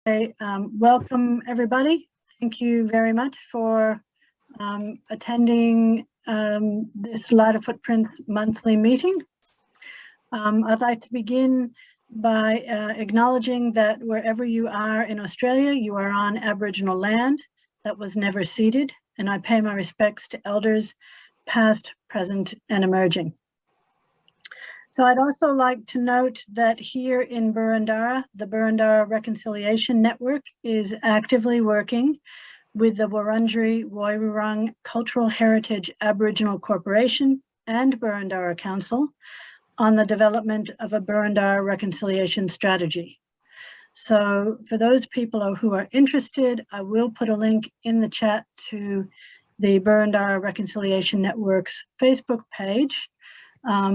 Welcome everybody. Thank you very much for attending this Lighter Footprints monthly meeting. I'd like to begin by acknowledging that wherever you are in Australia, you are on Aboriginal land that was never ceded, and I pay my respects to elders past, present, and emerging. So I'd also like to note that here in Boroondara, the Boroondara Reconciliation Network is actively working with the Wurundjeri Woiwurrung Cultural Heritage Aboriginal Corporation and Boroondara Council on the development of a Boroondara reconciliation strategy. So for those people who are interested, I will put a link in the chat to the Boroondara Reconciliation Network's Facebook page,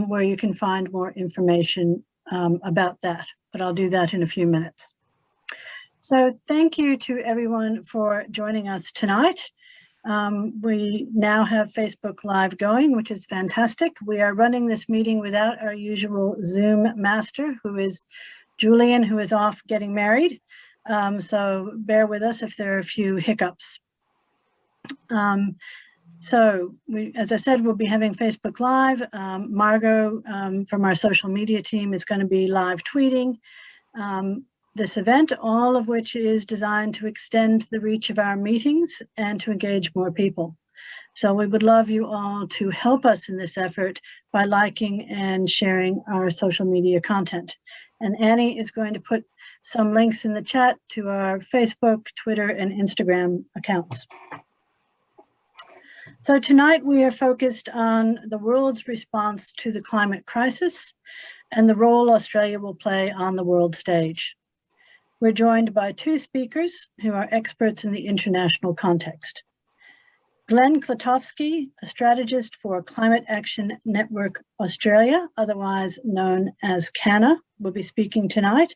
where you can find more information about that, but I'll do that in a few minutes. So thank you to everyone for joining us tonight. We now have Facebook Live going, which is fantastic. We are running this meeting without our usual Zoom master, who is Julian, who is off getting married. So bear with us if there are a few hiccups. So as I said, we'll be having Facebook Live. Margot from our social media team is going to be live tweeting this event, all of which is designed to extend the reach of our meetings and to engage more people. So we would love you all to help us in this effort by liking and sharing our social media content. And Annie is going to put some links in the chat to our Facebook, Twitter, and Instagram accounts. So tonight we are focused on the world's response to the climate crisis and the role Australia will play on the world stage. We're joined by two speakers who are experts in the international context. Glen Klatovsky, a strategist for Climate Action Network Australia, otherwise known as CANA, will be speaking tonight.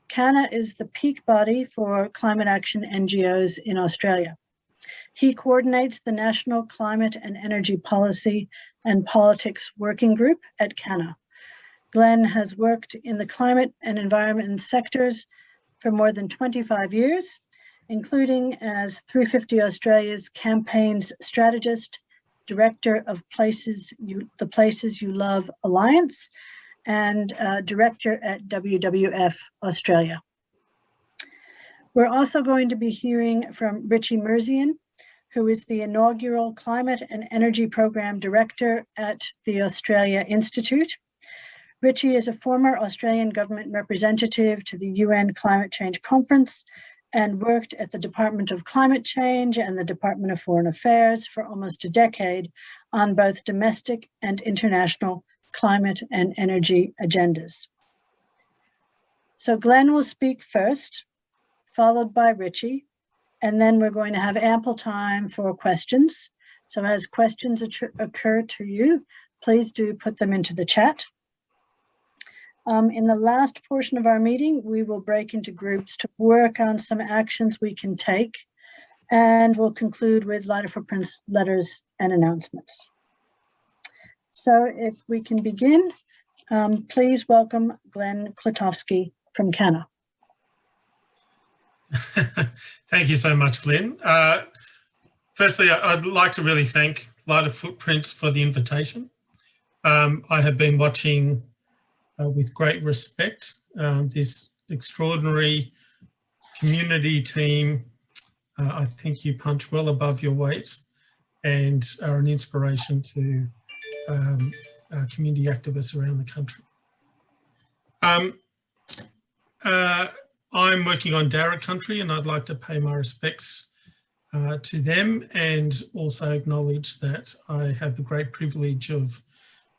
CANA is the peak body for climate action NGOs in Australia. He coordinates the National Climate and Energy Policy and Politics Working Group at CANA. Glen has worked in the climate and environment sectors for more than 25 years, including as 350 Australia's campaigns strategist, director of the Places You Love Alliance, and director at WWF Australia. We're also going to be hearing from Richie Merzian, who is the inaugural Climate and Energy Program Director at the Australia Institute. Richie is a former Australian government representative to the UN Climate Change Conference and worked at the Department of Climate Change and the Department of Foreign Affairs for almost a decade on both domestic and international climate and energy agendas. So Glen will speak first, followed by Richie, and then we're going to have ample time for questions. So as questions occur to you, please do put them into the chat. In the last portion of our meeting, we will break into groups to work on some actions we can take, and we'll conclude with Lighter Footprints letters and announcements. So if we can begin, please welcome Glen Klatovsky from CANA. Thank you so much, Lynn. Firstly, I'd like to really thank Lighter Footprints for the invitation. I have been watching with great respect this extraordinary community team. I think you punch well above your weight and are an inspiration to community activists around the country. I'm working on Darra country, and I'd like to pay my respects to them and also acknowledge that I have the great privilege of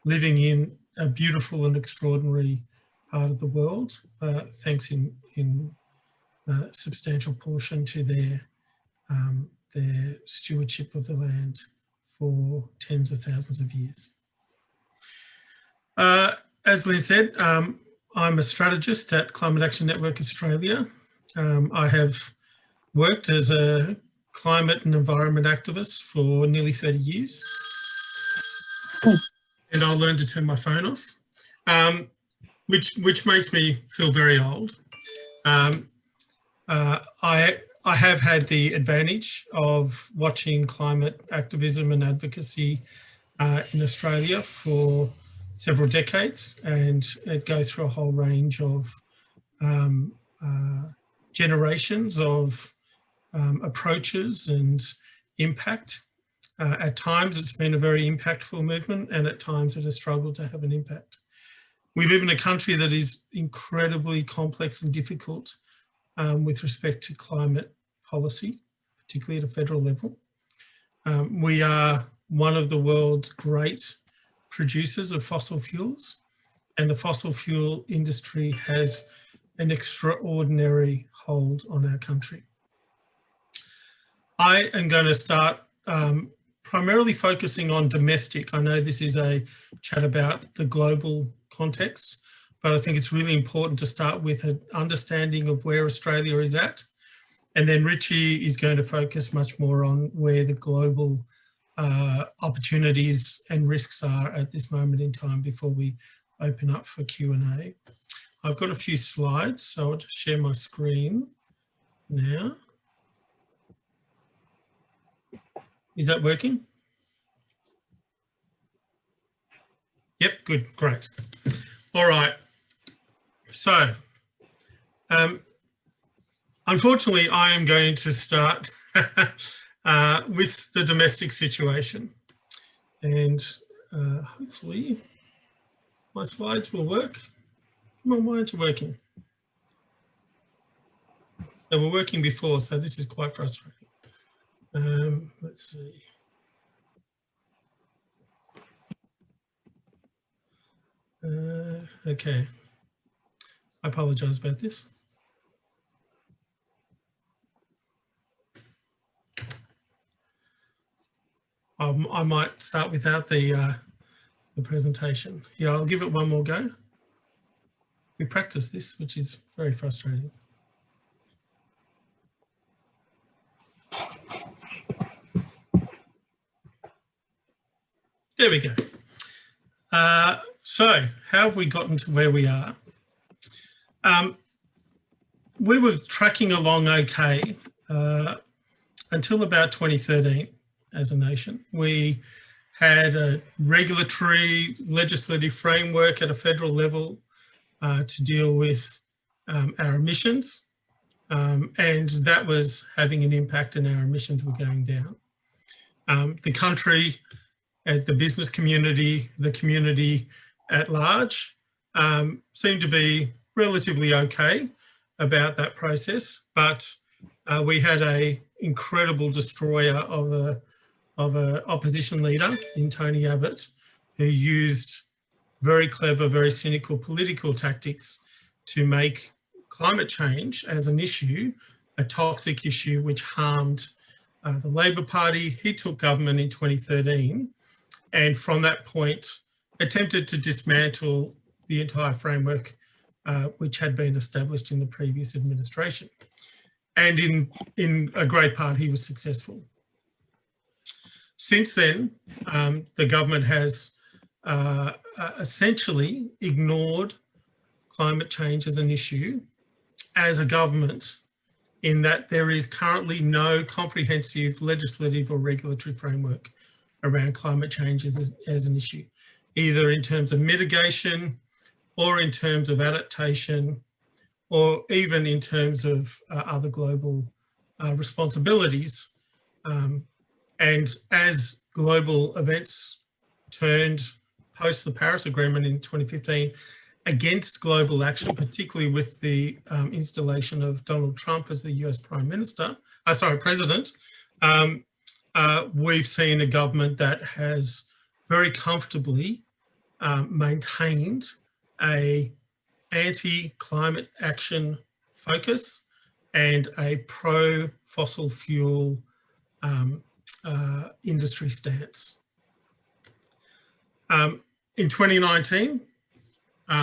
living in a beautiful and extraordinary part of the world, thanks in substantial portion to their stewardship of the land for tens of thousands of years. As Lynn said, I'm a strategist at Climate Action Network Australia. I have worked as a climate and environment activist for nearly 30 years. And I'll learn to turn my phone off, which makes me feel very old. I have had the advantage of watching climate activism and advocacy in Australia for several decades, and it goes through a whole range of generations of approaches and impact. At times it's been a very impactful movement, and at times it has struggled to have an impact. We live in a country that is incredibly complex and difficult with respect to climate policy, particularly at a federal level. We are one of the world's great producers of fossil fuels, and the fossil fuel industry has an extraordinary hold on our country. I am going to start primarily focusing on domestic. I know this is a chat about the global context, but I think it's really important to start with an understanding of where Australia is at. And then Richie is going to focus much more on where the global opportunities and risks are at this moment in time before we open up for Q&A. I've got a few slides, so I'll just share my screen now. Is that working? Yep, good, great. All right, so unfortunately, I am going to start with the domestic situation, and hopefully my slides will work. Come on, why aren't you working? They were working before, so this is quite frustrating. Let's see. Okay, I apologise about this. I might start without the presentation. Yeah, I'll give it one more go. We practice this, which is very frustrating. There we go. So how have we gotten to where we are? We were tracking along okay until about 2013 as a nation. We had a regulatory legislative framework at a federal level to deal with our emissions, and that was having an impact, and our emissions were going down. The country, the business community, the community at large seemed to be relatively okay about that process, but we had an incredible destroyer of a opposition leader in Tony Abbott, who used very clever, very cynical political tactics to make climate change as an issue, a toxic issue which harmed the Labor Party. He took government in 2013, and from that point attempted to dismantle the entire framework which had been established in the previous administration. And in a great part, he was successful. Since then, the government has essentially ignored climate change as an issue as a government, in that there is currently no comprehensive legislative or regulatory framework around climate change as an issue, either in terms of mitigation or in terms of adaptation, or even in terms of other global responsibilities. And as global events turned post the Paris Agreement in 2015 against global action, particularly with the installation of Donald Trump as the US President, we've seen a government that has very comfortably maintained a anti-climate action focus and a pro-fossil fuel industry stance. In 2019,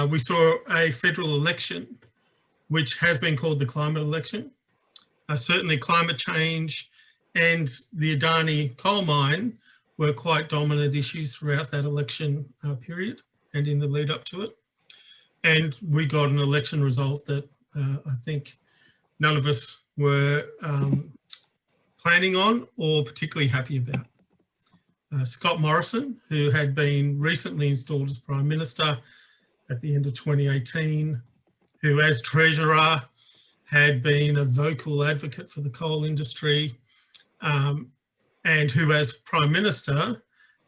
we saw a federal election, which has been called the climate election. Certainly climate change and the Adani coal mine were quite dominant issues throughout that election period and in the lead up to it. And we got an election result that I think none of us were planning on or particularly happy about. Scott Morrison, who had been recently installed as Prime Minister at the end of 2018, who as Treasurer had been a vocal advocate for the coal industry, and who as Prime Minister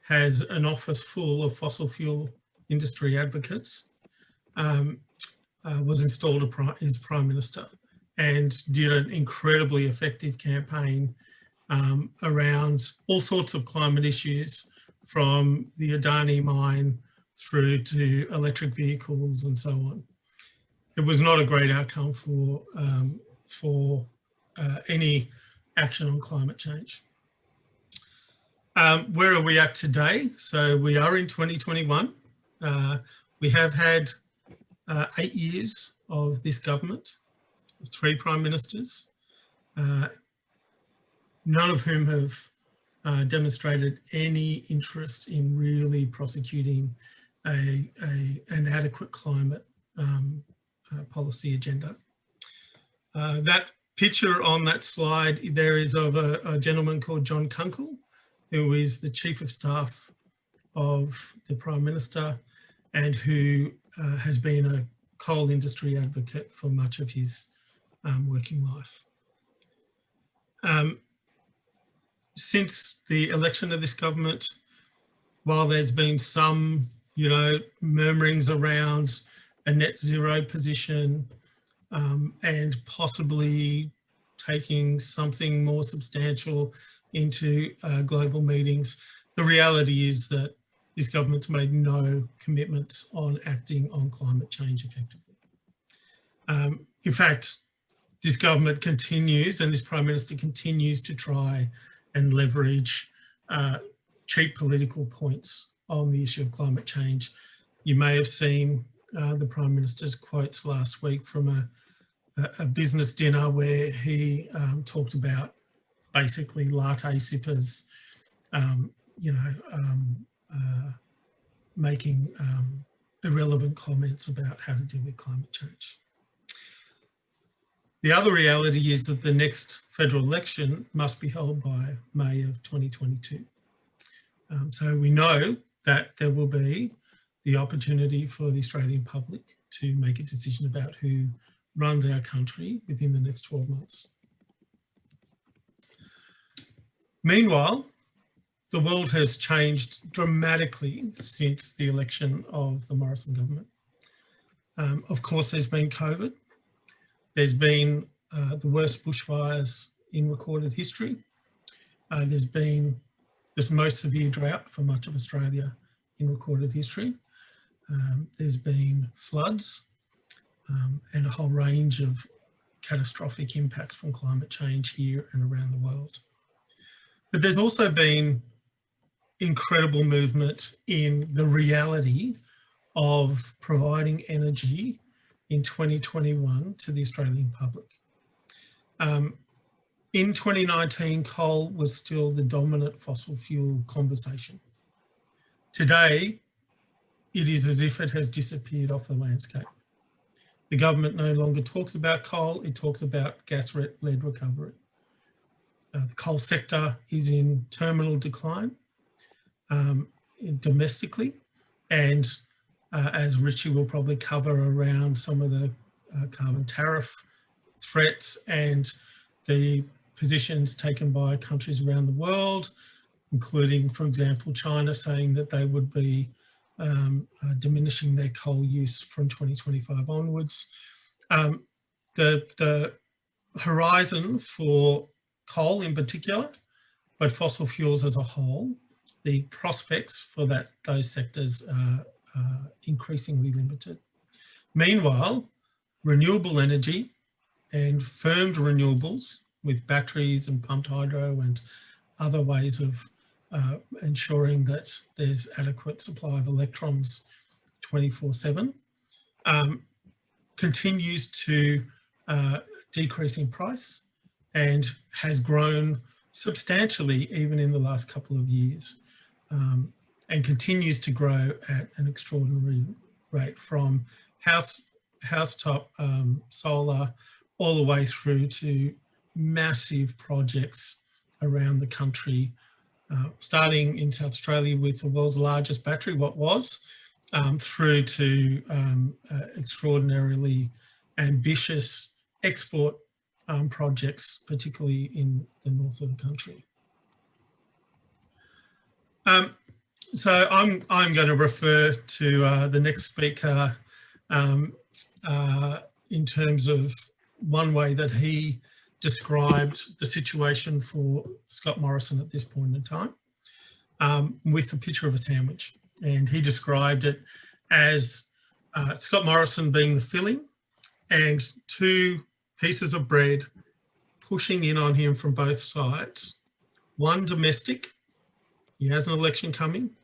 has an office full of fossil fuel industry advocates, was installed as Prime Minister and did an incredibly effective campaign around all sorts of climate issues, from the Adani mine through to electric vehicles and so on. It was not a great outcome for any action on climate change. Where are we at today? So we are in 2021. We have had 8 years of this government, 3 prime ministers, none of whom have demonstrated any interest in really prosecuting an adequate climate policy agenda. That picture on that slide there is of a gentleman called John Kunkel, who is the Chief of Staff of the Prime Minister and who has been a coal industry advocate for much of his working life. Since the election of this government, while there's been some, murmurings around a net zero position and possibly taking something more substantial into global meetings, the reality is that this government's made no commitments on acting on climate change effectively. In fact, this government continues, and this Prime Minister continues to try and leverage cheap political points on the issue of climate change. You may have seen the Prime Minister's quotes last week from a business dinner where he talked about basically latte sippers, making irrelevant comments about how to deal with climate change. The other reality is that the next federal election must be held by May of 2022. So we know that there will be the opportunity for the Australian public to make a decision about who runs our country within the next 12 months. Meanwhile, the world has changed dramatically since the election of the Morrison government. Of course, there's been COVID. There's been the worst bushfires in recorded history. There's been the most severe drought for much of Australia in recorded history. There's been floods and a whole range of catastrophic impacts from climate change here and around the world. But there's also been incredible movement in the reality of providing energy in 2021 to the Australian public. In 2019, coal was still the dominant fossil fuel conversation. Today, it is as if it has disappeared off the landscape. The government no longer talks about coal, it talks about gas-led recovery. The coal sector is in terminal decline domestically, and as Richie will probably cover around some of the carbon tariff threats and the positions taken by countries around the world, including, for example, China saying that they would be diminishing their coal use from 2025 onwards. The horizon for coal in particular, but fossil fuels as a whole, the prospects for those sectors are increasingly limited. Meanwhile, renewable energy and firmed renewables with batteries and pumped hydro and other ways of ensuring that there's adequate supply of electrons 24/7 continues to decrease in price and has grown substantially even in the last couple of years, and continues to grow at an extraordinary rate, from housetop solar all the way through to massive projects around the country, starting in South Australia with the world's largest battery, what was, through to extraordinarily ambitious export projects, particularly in the north of the country. So I'm going to refer to the next speaker in terms of one way that he described the situation for Scott Morrison at this point in time, with a picture of a sandwich. And he described it as Scott Morrison being the filling and two pieces of bread pushing in on him from both sides. One, domestic. He has an election coming.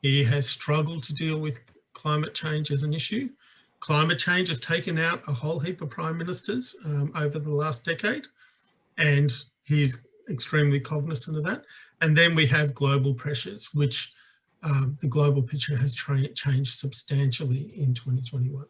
He has struggled to deal with climate change as an issue. Climate change has taken out a whole heap of prime ministers over the last decade, and he's extremely cognizant of that. And then we have global pressures, which the global picture has changed substantially in 2021.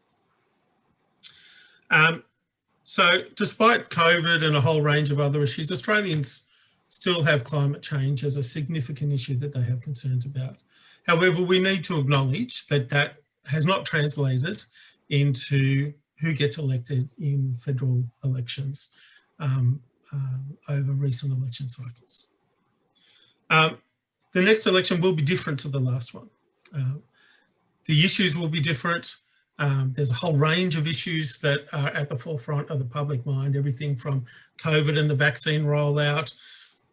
So despite COVID and a whole range of other issues, Australians still have climate change as a significant issue that they have concerns about. However, we need to acknowledge that that has not translated into who gets elected in federal elections over recent election cycles. The next election will be different to the last one. The issues will be different. There's a whole range of issues that are at the forefront of the public mind, everything from COVID and the vaccine rollout.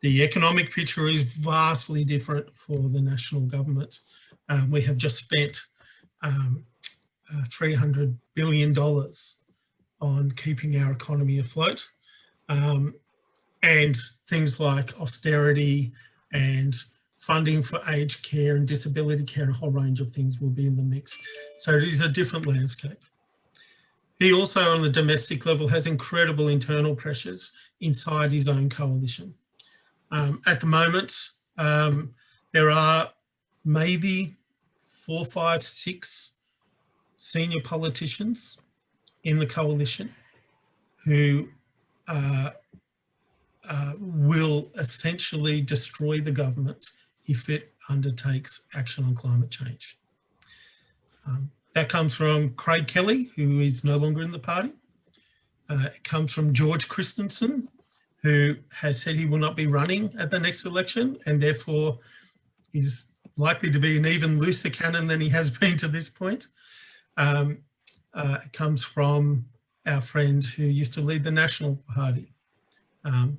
The economic picture is vastly different for the national government. We have just spent $300 billion on keeping our economy afloat. And things like austerity and funding for aged care and disability care and a whole range of things will be in the mix. So it is a different landscape. He also, on the domestic level, has incredible internal pressures inside his own coalition. At the moment, there are maybe 4, 5, 6 senior politicians in the coalition who will essentially destroy the government if it undertakes action on climate change. That comes from Craig Kelly, who is no longer in the party. It comes from George Christensen, who has said he will not be running at the next election and therefore is likely to be an even looser cannon than he has been to this point. It comes from our friend who used to lead the National Party.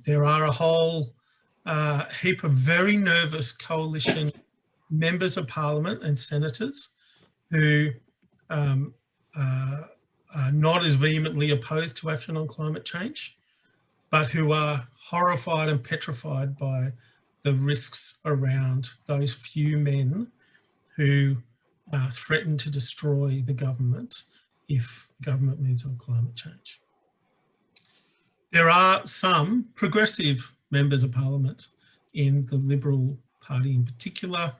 There are a whole heap of very nervous coalition members of parliament and senators who are not as vehemently opposed to action on climate change, but who are horrified and petrified by the risks around those few men who threaten to destroy the government if the government moves on climate change. There are some progressive members of parliament in the Liberal Party in particular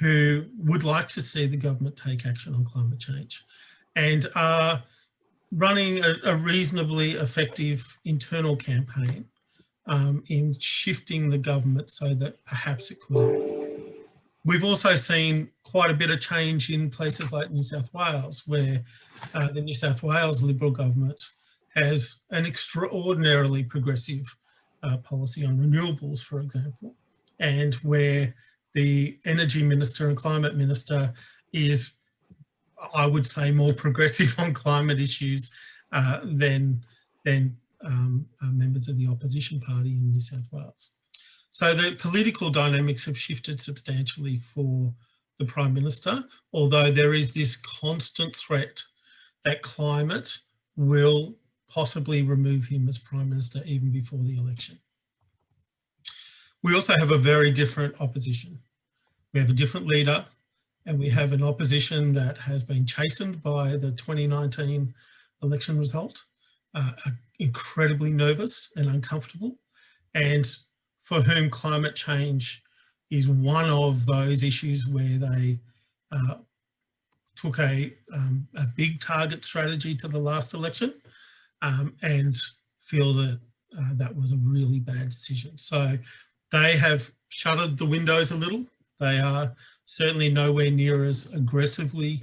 who would like to see the government take action on climate change and are running a reasonably effective internal campaign in shifting the government so that perhaps it could. We've also seen quite a bit of change in places like New South Wales, where the New South Wales Liberal government has an extraordinarily progressive policy on renewables, for example, and where the Energy Minister and Climate Minister is, I would say, more progressive on climate issues than members of the opposition party in New South Wales. So the political dynamics have shifted substantially for the Prime Minister, although there is this constant threat that climate will possibly remove him as Prime Minister even before the election. We also have a very different opposition. We have a different leader, and we have an opposition that has been chastened by the 2019 election result, incredibly nervous and uncomfortable, and for whom climate change is one of those issues where they took a big target strategy to the last election, and feel that that was a really bad decision. So they have shuttered the windows a little. They are certainly nowhere near as aggressively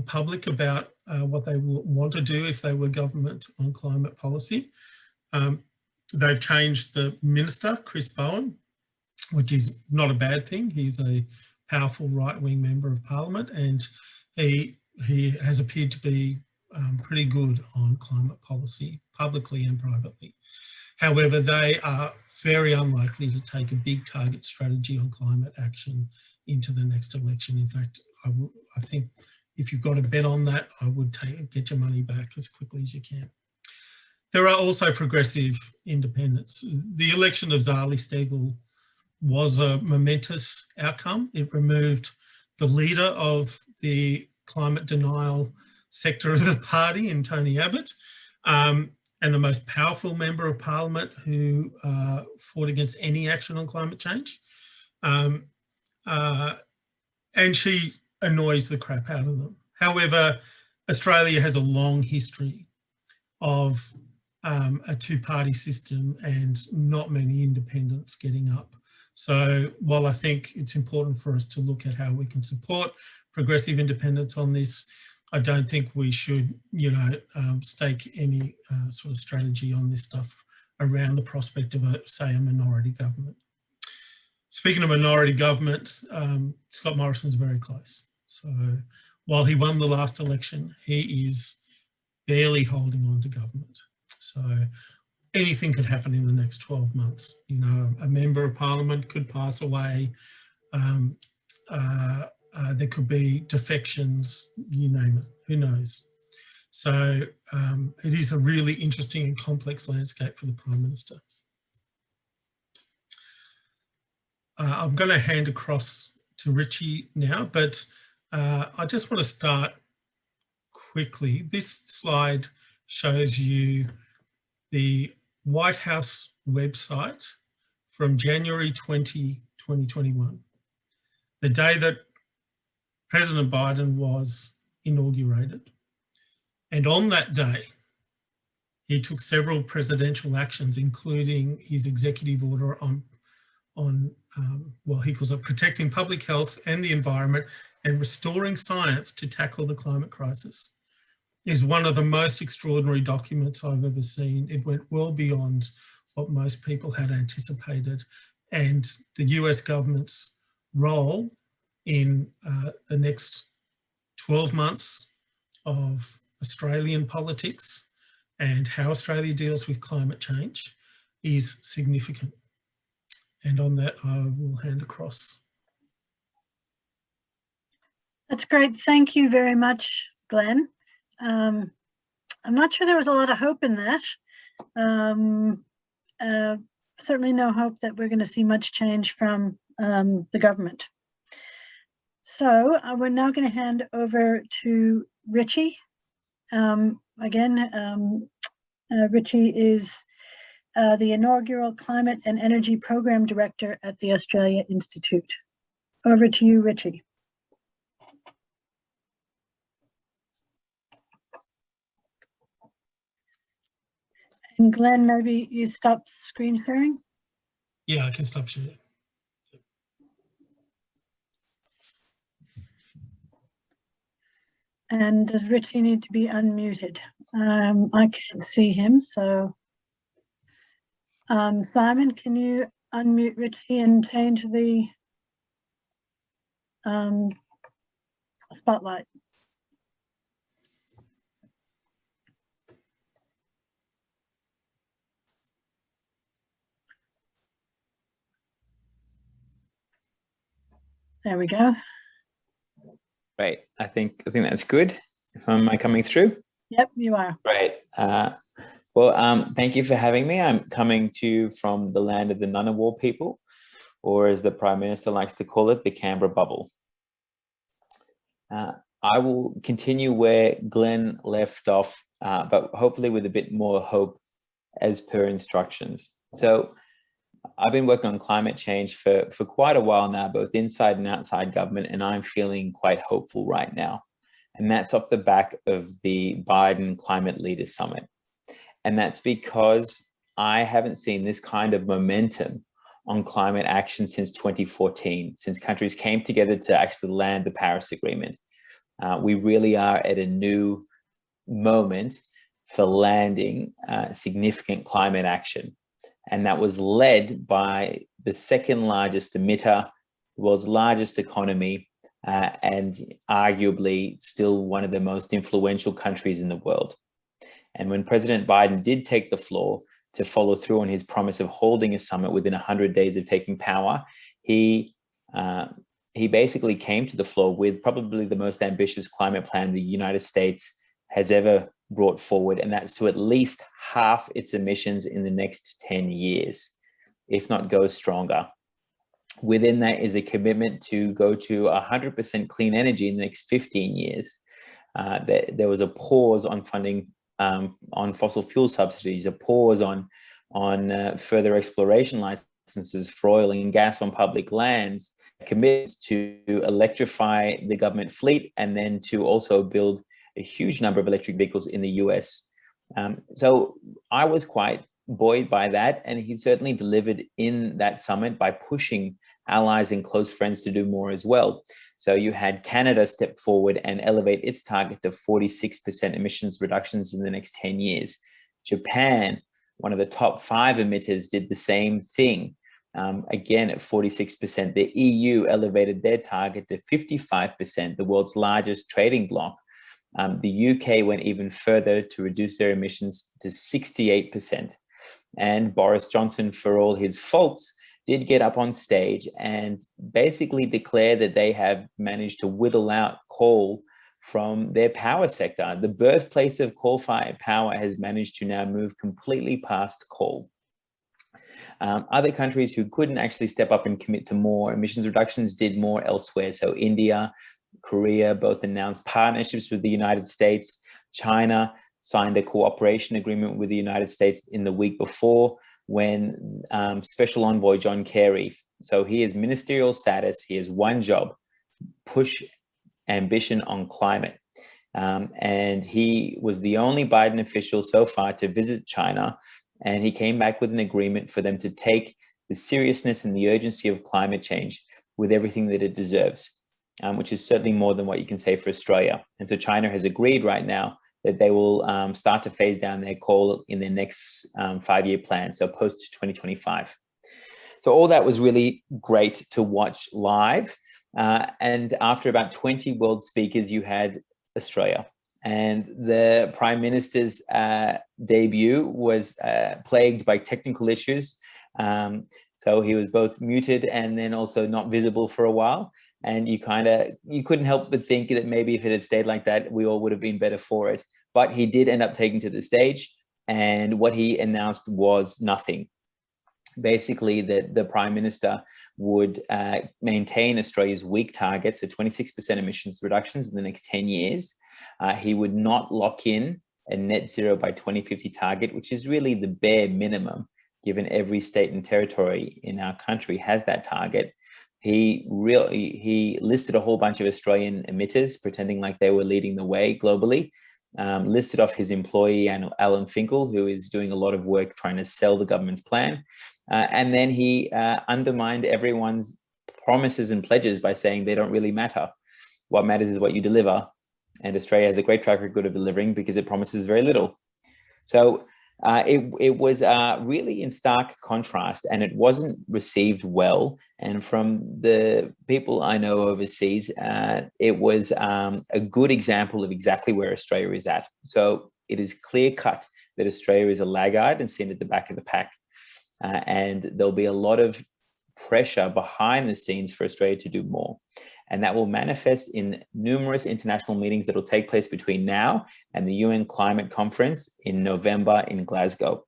public about what they want to do if they were government on climate policy. They've changed the minister, Chris Bowen, which is not a bad thing. He's a powerful right-wing member of parliament, and he has appeared to be pretty good on climate policy, publicly and privately. However, they are very unlikely to take a big target strategy on climate action into the next election. In fact, I think if you've got a bet on that, I would get your money back as quickly as you can. There are also progressive independents. The election of Zali Steggall was a momentous outcome. It removed the leader of the climate denial sector of the party in Tony Abbott, and the most powerful member of parliament who fought against any action on climate change. And she annoys the crap out of them. However, Australia has a long history of a two-party system and not many independents getting up. So while I think it's important for us to look at how we can support progressive independence on this, I don't think we should, stake any sort of strategy on this stuff around the prospect of, say, a minority government. Speaking of minority government, Scott Morrison's very close. So while he won the last election, he is barely holding on to government. So anything could happen in the next 12 months. A member of parliament could pass away. There could be defections, you name it, who knows. So it is a really interesting and complex landscape for the Prime Minister. I'm going to hand across to Richie now, but I just want to start quickly. This slide shows you the White House website from January 2021, the day that President Biden was inaugurated. And on that day, he took several presidential actions, including his executive order on he calls it protecting public health and the environment and restoring science to tackle the climate crisis. Is one of the most extraordinary documents I've ever seen. It went well beyond what most people had anticipated, and the US government's role in the next 12 months of Australian politics and how Australia deals with climate change is significant. And on that, I will hand across. That's great. Thank you very much, Glen. I'm not sure there was a lot of hope in that. Certainly no hope that we're going to see much change from the government. So we're now going to hand over to Richie. Richie is the inaugural Climate and Energy Program Director at the Australia Institute. Over to you, Richie. And Glen, maybe you stop screen sharing? Yeah, I can stop sharing. And does Richie need to be unmuted? I can't see him, so Simon, can you unmute Richie and change the spotlight? There we go. Great. I think that's good. Am I coming through? Yep, you are. Great. Thank you for having me. I'm coming to you from the land of the Ngunnawal people, or as the Prime Minister likes to call it, the Canberra bubble. I will continue where Glen left off, but hopefully with a bit more hope as per instructions. So I've been working on climate change for quite a while now, both inside and outside government, and I'm feeling quite hopeful right now. And that's off the back of the Biden Climate Leaders Summit. And that's because I haven't seen this kind of momentum on climate action since 2014, since countries came together to actually land the Paris Agreement. We really are at a new moment for landing significant climate action. And that was led by the second largest emitter, the world's largest economy, and arguably still one of the most influential countries in the world. And when President Biden did take the floor to follow through on his promise of holding a summit within 100 days of taking power, he basically came to the floor with probably the most ambitious climate plan the United States has ever brought forward, and that's to at least half its emissions in the next 10 years, if not go stronger. Within that is a commitment to go to 100% clean energy in the next 15 years. There was a pause on funding on fossil fuel subsidies, a pause on further exploration licenses for oil and gas on public lands, commits to electrify the government fleet, and then to also build a huge number of electric vehicles in the US. So I was quite buoyed by that, and he certainly delivered in that summit by pushing allies and close friends to do more as well. So you had Canada step forward and elevate its target to 46% emissions reductions in the next 10 years. Japan, one of the top 5 emitters, did the same thing, again at 46%. The EU elevated their target to 55%, the world's largest trading bloc. The UK went even further to reduce their emissions to 68%. And Boris Johnson, for all his faults, did get up on stage and basically declare that they have managed to whittle out coal from their power sector. The birthplace of coal-fired power has managed to now move completely past coal. Other countries who couldn't actually step up and commit to more emissions reductions did more elsewhere. So India, Korea both announced partnerships with the United States. China signed a cooperation agreement with the United States in the week before, when Special Envoy John Kerry, so he has ministerial status, he has one job: push ambition on climate. And he was the only Biden official so far to visit China, and he came back with an agreement for them to take the seriousness and the urgency of climate change with everything that it deserves, which is certainly more than what you can say for Australia. And so China has agreed right now that they will start to phase down their coal in their next 5-year plan, so post-2025. So all that was really great to watch live. And after about 20 world speakers, you had Australia. And the Prime Minister's debut was plagued by technical issues. So he was both muted and then also not visible for a while. And you couldn't help but think that maybe if it had stayed like that, we all would have been better for it. But he did end up taking to the stage, and what he announced was nothing. Basically, that the Prime Minister would maintain Australia's weak target, so 26% emissions reductions in the next 10 years. He would not lock in a net zero by 2050 target, which is really the bare minimum, given every state and territory in our country has that target. He listed a whole bunch of Australian emitters, pretending like they were leading the way globally. Listed off his employee, Alan Finkel, who is doing a lot of work trying to sell the government's plan. And then he undermined everyone's promises and pledges by saying they don't really matter. What matters is what you deliver. And Australia has a great track record of delivering because it promises very little. So it was really in stark contrast, and it wasn't received well. And from the people I know overseas, it was a good example of exactly where Australia is at. So it is clear cut that Australia is a laggard and seen at the back of the pack. And there'll be a lot of pressure behind the scenes for Australia to do more. And that will manifest in numerous international meetings that will take place between now and the UN Climate Conference in November in Glasgow.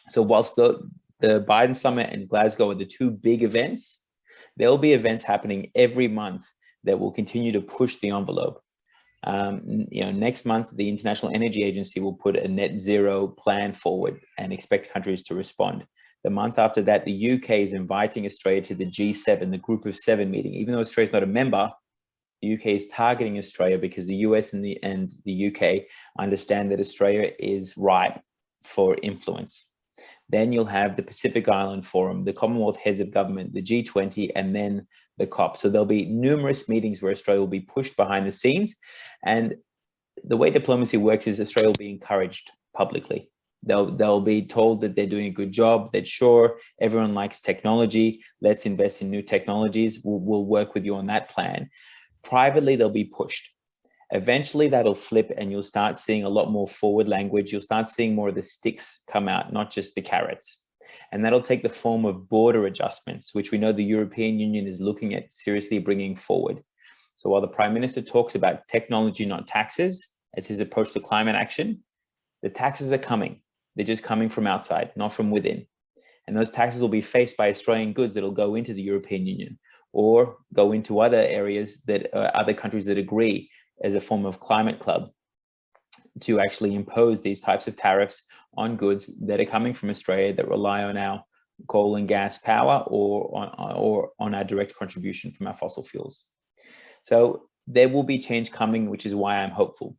So whilst the Biden Summit and Glasgow are the two big events, there will be events happening every month that will continue to push the envelope. Next month, the International Energy Agency will put a net zero plan forward and expect countries to respond. The month after that, the UK is inviting Australia to the G7, the Group of 7 meeting. Even though Australia is not a member, the UK is targeting Australia because the US and the UK understand that Australia is ripe for influence. Then you'll have the Pacific Island Forum, the Commonwealth Heads of Government, the G20, and then the COP. So there'll be numerous meetings where Australia will be pushed behind the scenes. And the way diplomacy works is Australia will be encouraged publicly. They'll be told that they're doing a good job, that sure, everyone likes technology, let's invest in new technologies, we'll work with you on that plan. Privately, they'll be pushed. Eventually that'll flip and you'll start seeing a lot more forward language. You'll start seeing more of the sticks come out, not just the carrots. And that'll take the form of border adjustments, which we know the European Union is looking at seriously bringing forward. So while the Prime Minister talks about technology, not taxes, as his approach to climate action, the taxes are coming. They're just coming from outside, not from within. And those taxes will be faced by Australian goods that will go into the European Union or go into other areas that other countries that agree as a form of climate club to actually impose these types of tariffs on goods that are coming from Australia that rely on our coal and gas power or on our direct contribution from our fossil fuels. So there will be change coming, which is why I'm hopeful.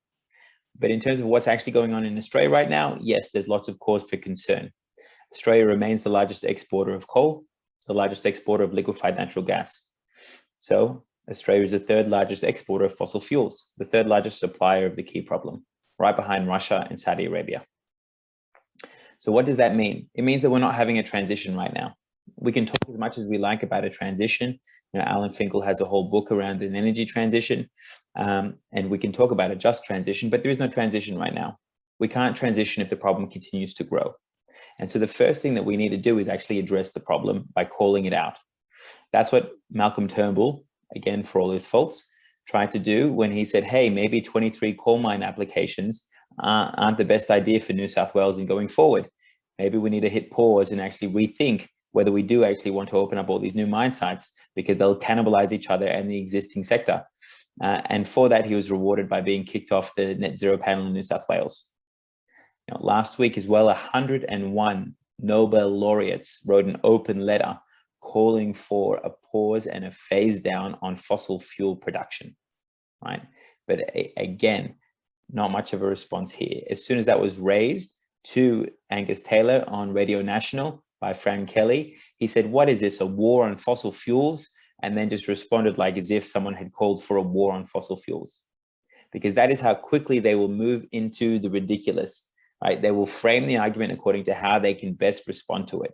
But in terms of what's actually going on in Australia right now, yes, there's lots of cause for concern. Australia remains the largest exporter of coal, the largest exporter of liquefied natural gas. So Australia is the third largest exporter of fossil fuels, the third largest supplier of the key problem, right behind Russia and Saudi Arabia. So what does that mean? It means that we're not having a transition right now. We can talk as much as we like about a transition. You know, Alan Finkel has a whole book around an energy transition, and we can talk about a just transition, but there is no transition right now. We can't transition if the problem continues to grow. And so the first thing that we need to do is actually address the problem by calling it out. That's what Malcolm Turnbull, again, for all his faults, tried to do when he said, hey, maybe 23 coal mine applications aren't the best idea for New South Wales in going forward. Maybe we need to hit pause and actually rethink whether we do actually want to open up all these new mine sites because they'll cannibalize each other and the existing sector. And for that, he was rewarded by being kicked off the net zero panel in New South Wales. You know, last week as well, 101 Nobel laureates wrote an open letter calling for a pause and a phase down on fossil fuel production, right? But again, not much of a response here. As soon as that was raised to Angus Taylor on Radio National by Fran Kelly, he said, what is this, a war on fossil fuels? And then just responded like as if someone had called for a war on fossil fuels. Because that is how quickly they will move into the ridiculous, right? They will frame the argument according to how they can best respond to it.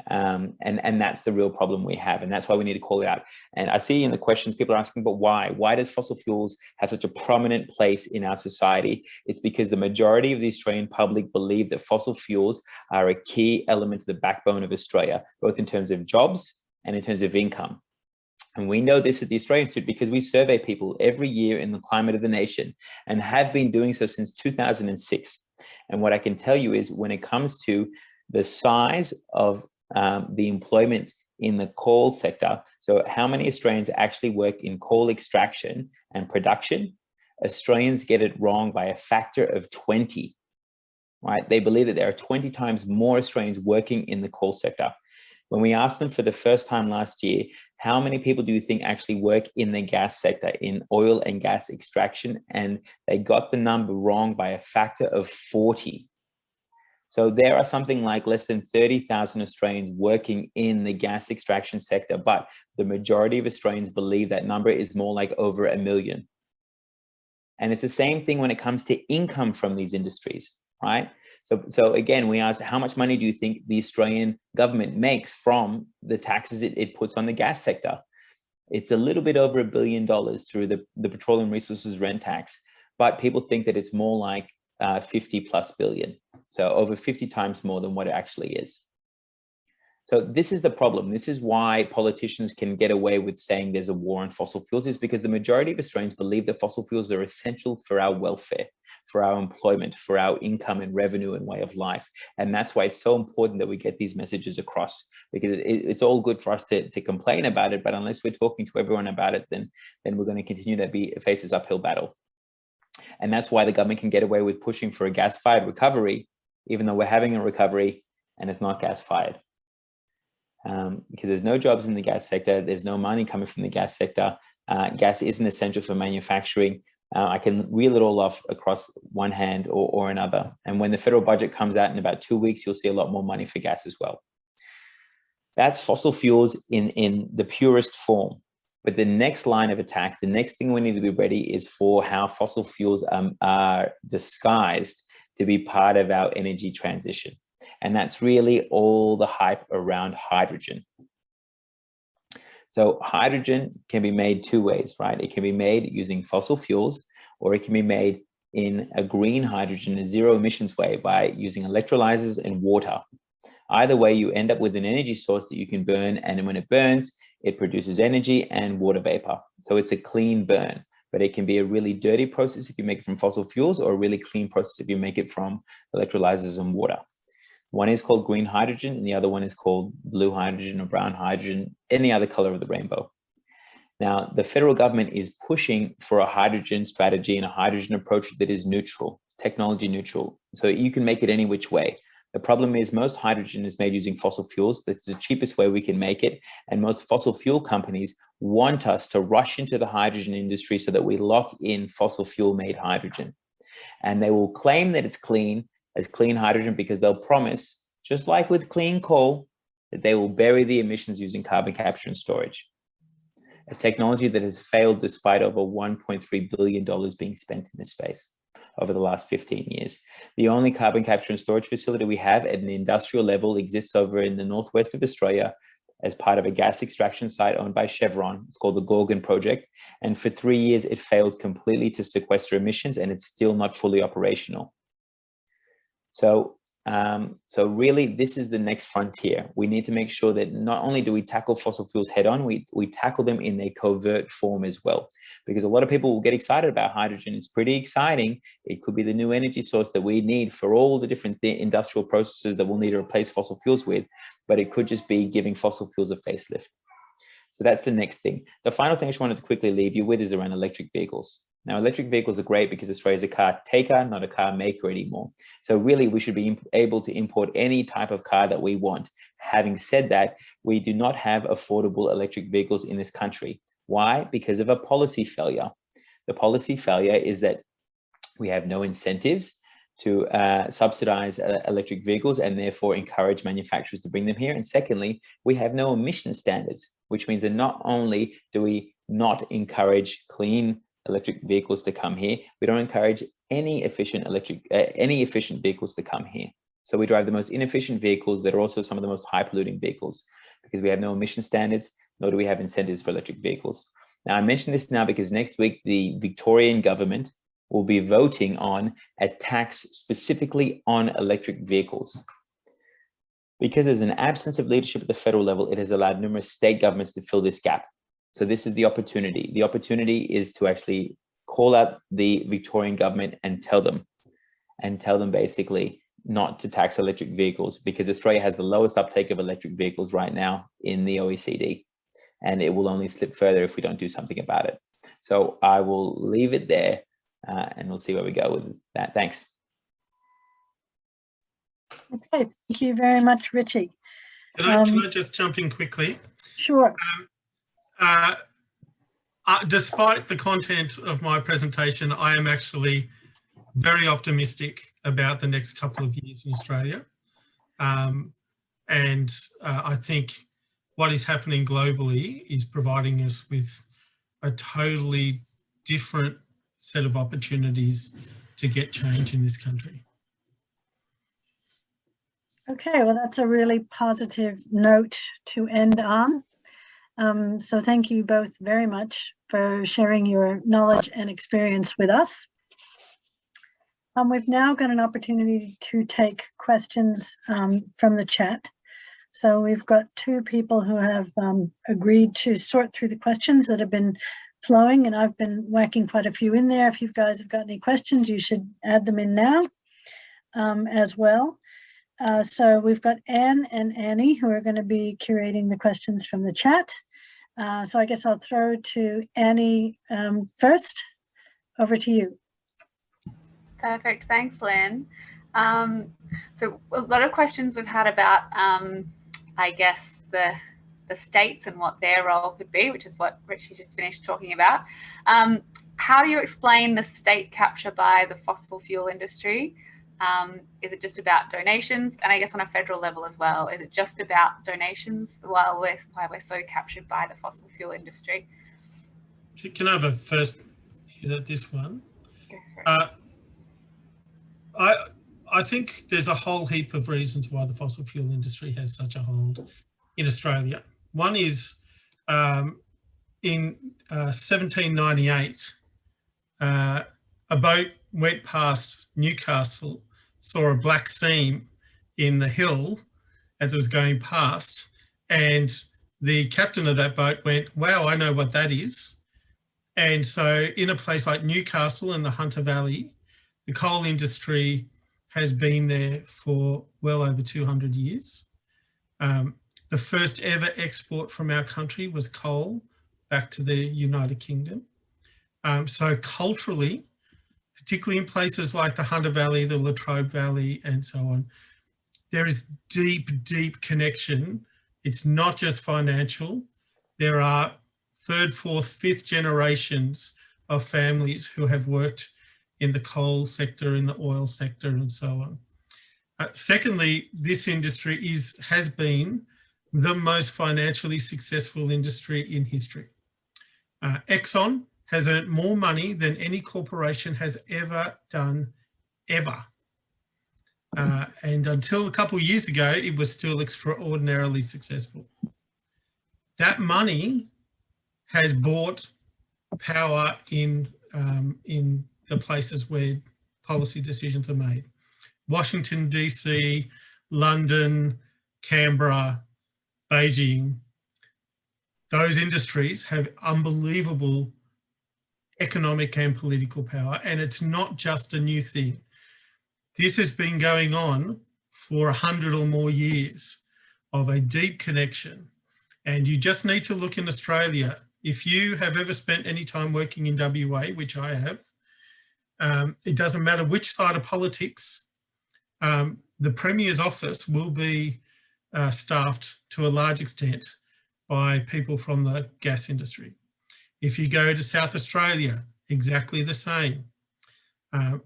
And that's the real problem we have. And that's why we need to call it out. And I see in the questions, people are asking, but why? Why does fossil fuels have such a prominent place in our society? It's because the majority of the Australian public believe that fossil fuels are a key element to the backbone of Australia, both in terms of jobs and in terms of income. And we know this at the Australian Institute because we survey people every year in the climate of the nation and have been doing so since 2006. And what I can tell you is when it comes to the size of the employment in the coal sector, so how many Australians actually work in coal extraction and production, Australians get it wrong by a factor of 20, right? They believe that there are 20 times more Australians working in the coal sector. When we asked them for the first time last year, how many people do you think actually work in the gas sector, in oil and gas extraction? And they got the number wrong by a factor of 40. So there are something like less than 30,000 Australians working in the gas extraction sector, but the majority of Australians believe that number is more like over 1 million. And it's the same thing when it comes to income from these industries, right? So again, we asked, how much money do you think the Australian government makes from the taxes it puts on the gas sector? It's a little bit over $1 billion through the Petroleum Resources Rent Tax, but people think that it's more like 50+ billion. So over 50 times more than what it actually is. So this is the problem. This is why politicians can get away with saying there's a war on fossil fuels, is because the majority of Australians believe that fossil fuels are essential for our welfare, for our employment, for our income and revenue and way of life. And that's why it's so important that we get these messages across, because it's all good for us to complain about it, but unless we're talking to everyone about it, then we're going to continue to face this uphill battle. And that's why the government can get away with pushing for a gas-fired recovery, even though we're having a recovery and it's not gas-fired. Because there's no jobs in the gas sector, there's no money coming from the gas sector. Gas isn't essential for manufacturing. I can reel it all off across one hand or another. And when the federal budget comes out in about 2 weeks, you'll see a lot more money for gas as well. That's fossil fuels in the purest form. But the next line of attack, the next thing we need to be ready is for how fossil fuels are disguised to be part of our energy transition. And that's really all the hype around hydrogen. So hydrogen can be made 2 ways, right? It can be made using fossil fuels, or it can be made in a green hydrogen, a zero emissions way, by using electrolyzers and water. Either way, you end up with an energy source that you can burn, and when it burns, it produces energy and water vapor. So it's a clean burn, but it can be a really dirty process if you make it from fossil fuels, or a really clean process if you make it from electrolyzers and water. One is called green hydrogen, and the other one is called blue hydrogen or brown hydrogen, any other color of the rainbow. Now, the federal government is pushing for a hydrogen strategy and a hydrogen approach that is neutral, technology neutral. So you can make it any which way. The problem is most hydrogen is made using fossil fuels. That's the cheapest way we can make it. And most fossil fuel companies want us to rush into the hydrogen industry so that we lock in fossil fuel made hydrogen. And they will claim that it's clean as clean hydrogen because they'll promise, just like with clean coal, that they will bury the emissions using carbon capture and storage. A technology that has failed despite over $1.3 billion being spent in this space over the last 15 years. The only carbon capture and storage facility we have at an industrial level exists over in the northwest of Australia as part of a gas extraction site owned by Chevron. It's called the Gorgon Project. And for 3 years, it failed completely to sequester emissions, and it's still not fully operational. So really, this is the next frontier. We need to make sure that not only do we tackle fossil fuels head on, we tackle them in their covert form as well. Because a lot of people will get excited about hydrogen. It's pretty exciting. It could be the new energy source that we need for all the different industrial processes that we'll need to replace fossil fuels with, but it could just be giving fossil fuels a facelift. So that's the next thing. The final thing I just wanted to quickly leave you with is around electric vehicles. Now, electric vehicles are great because Australia's a car taker, not a car maker anymore. So really, we should be able to import any type of car that we want. Having said that, we do not have affordable electric vehicles in this country. Why? Because of a policy failure. The policy failure is that we have no incentives to subsidize electric vehicles and therefore encourage manufacturers to bring them here. And secondly, we have no emission standards, which means that not only do we not encourage clean electric vehicles to come here, we don't encourage any efficient vehicles to come here. So we drive the most inefficient vehicles that are also some of the most high polluting vehicles because we have no emission standards, nor do we have incentives for electric vehicles. Now, I mention this now because next week, the Victorian government will be voting on a tax specifically on electric vehicles. Because there's an absence of leadership at the federal level, it has allowed numerous state governments to fill this gap. So this is the opportunity. The opportunity is to actually call out the Victorian government and tell them basically not to tax electric vehicles, because Australia has the lowest uptake of electric vehicles right now in the OECD, and it will only slip further if we don't do something about it. So I will leave it there and we'll see where we go with that. Thanks. Okay, thank you very much, Richie. Can I just jump in quickly? Sure. Despite the content of my presentation, I am actually very optimistic about the next couple of years in Australia. I think what is happening globally is providing us with a totally different set of opportunities to get change in this country. Okay, well, that's a really positive note to end on. So thank you both very much for sharing your knowledge and experience with us. We've now got an opportunity to take questions from the chat. So we've got 2 people who have agreed to sort through the questions that have been flowing, and I've been whacking quite a few in there. If you guys have got any questions, you should add them in now as well. So we've got Anne and Annie who are going to be curating the questions from the chat. So I guess I'll throw to Annie first. Over to you. Perfect. Thanks, Lynn. So a lot of questions we've had about, I guess, the states and what their role could be, which is what Richie just finished talking about. how do you explain the state capture by the fossil fuel industry? Is it just about donations? And I guess on a federal level as well, is it just about donations why we're so captured by the fossil fuel industry? Can I have a first hit at this one? Go for it. I think there's a whole heap of reasons why the fossil fuel industry has such a hold in Australia. One is in 1798, a boat went past Newcastle, saw a black seam in the hill as it was going past, and the captain of that boat went, "Wow, I know what that is." And so in a place like Newcastle in the Hunter Valley, the coal industry has been there for well over 200 years. The first ever export from our country was coal back to the United Kingdom. So culturally, particularly in places like the Hunter Valley, the Latrobe Valley, and so on, there is deep, deep connection. It's not just financial. There are third, fourth, fifth generations of families who have worked in the coal sector, in the oil sector, and so on. Secondly, this industry has been the most financially successful industry in history. Exxon has earned more money than any corporation has ever done, ever. And until a couple of years ago, it was still extraordinarily successful. That money has bought power in the places where policy decisions are made. Washington, DC, London, Canberra, Beijing, those industries have unbelievable economic and political power, and it's not just a new thing. This has been going on for 100 or more years of a deep connection. And you just need to look in Australia. If you have ever spent any time working in WA, which I have, it doesn't matter which side of politics, the Premier's office will be staffed to a large extent by people from the gas industry. If you go to South Australia, exactly the same.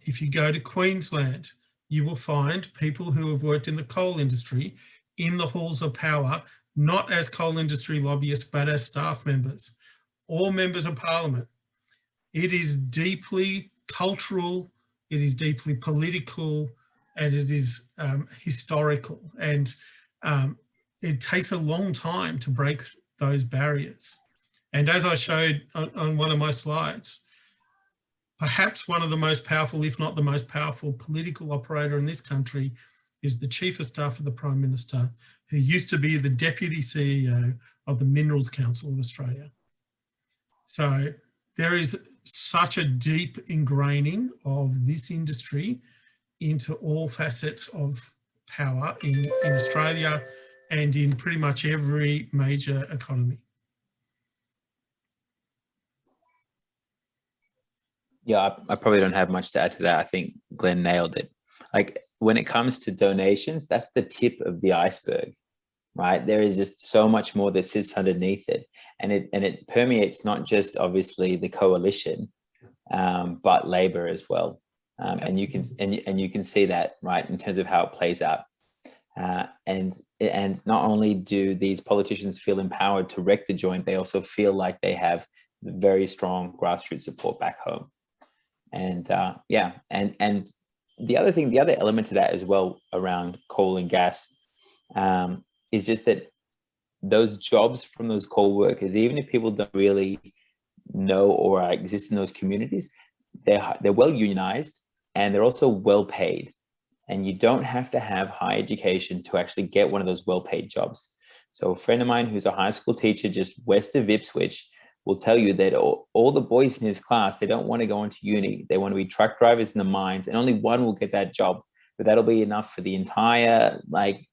If you go to Queensland, you will find people who have worked in the coal industry in the halls of power, not as coal industry lobbyists, but as staff members, or members of parliament. It is deeply cultural, it is deeply political, and it is historical. And it takes a long time to break those barriers. And as I showed on one of my slides, perhaps one of the most powerful, if not the most powerful political operator in this country is the Chief of Staff of the Prime Minister, who used to be the Deputy CEO of the Minerals Council of Australia. So there is such a deep ingraining of this industry into all facets of power in Australia and in pretty much every major economy. Yeah, I probably don't have much to add to that. I think Glen nailed it. Like when it comes to donations, that's the tip of the iceberg, right? There is just so much more that sits underneath it, and it permeates not just obviously the coalition, but Labor as well. And you can see that, right, in terms of how it plays out. And not only do these politicians feel empowered to wreck the joint, they also feel like they have very strong grassroots support back home. And yeah, and the other element to that as well around coal and gas is just that those jobs from those coal workers, even if people don't really know or exist in those communities, they're well unionized and they're also well paid. And you don't have to have high education to actually get one of those well-paid jobs. So a friend of mine who's a high school teacher just west of Ipswich will tell you that all the boys in his class, they don't want to go into uni. They want to be truck drivers in the mines, and only one will get that job. But that'll be enough for the entire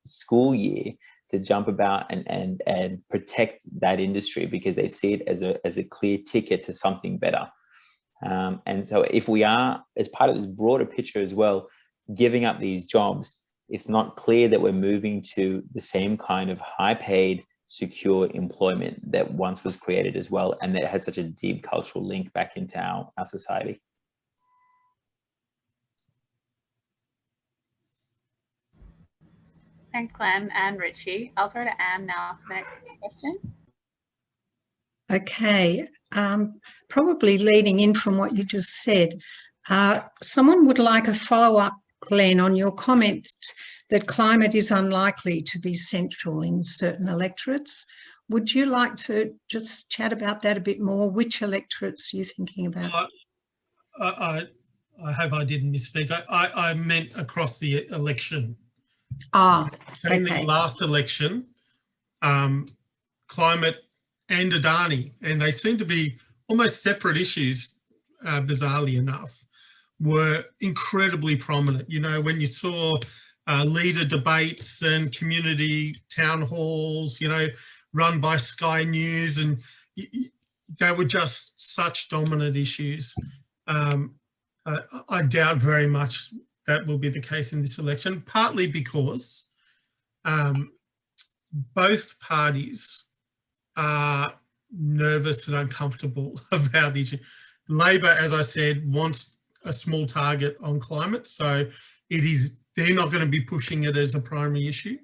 school year to jump about and protect that industry, because they see it as a clear ticket to something better. And so if we are, as part of this broader picture as well, giving up these jobs, it's not clear that we're moving to the same kind of high paid, secure employment that once was created as well, and that has such a deep cultural link back into our society. Thanks, Glen and Richie. I'll throw to Anne now for the next question. Okay, probably leading in from what you just said, someone would like a follow-up, Glen, on your comment that climate is unlikely to be central in certain electorates. Would you like to just chat about that a bit more? Which electorates are you thinking about? I hope I didn't misspeak. I meant across the election. So in the last election, climate and Adani, and they seem to be almost separate issues, bizarrely enough, were incredibly prominent. You know, when you saw leader debates and community town halls, you know, run by Sky News, and they were just such dominant issues. I doubt very much that will be the case in this election, partly because both parties are nervous and uncomfortable about the issue. Labor, as I said, wants a small target on climate, so they're not going to be pushing it as a primary issue.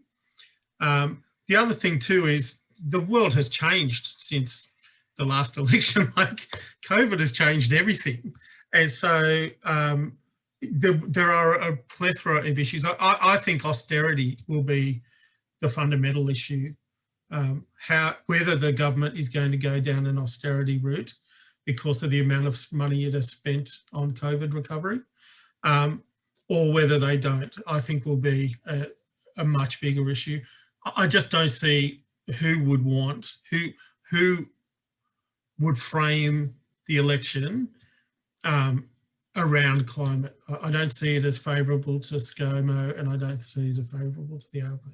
The other thing too is the world has changed since the last election. Like, COVID has changed everything, and so there are a plethora of issues. I think austerity will be the fundamental issue. Whether the government is going to go down an austerity route because of the amount of money it has spent on COVID recovery, or whether they don't, I think will be a much bigger issue. I just don't see who would frame the election around climate. I don't see it as favourable to ScoMo, and I don't see it as favourable to the ALP.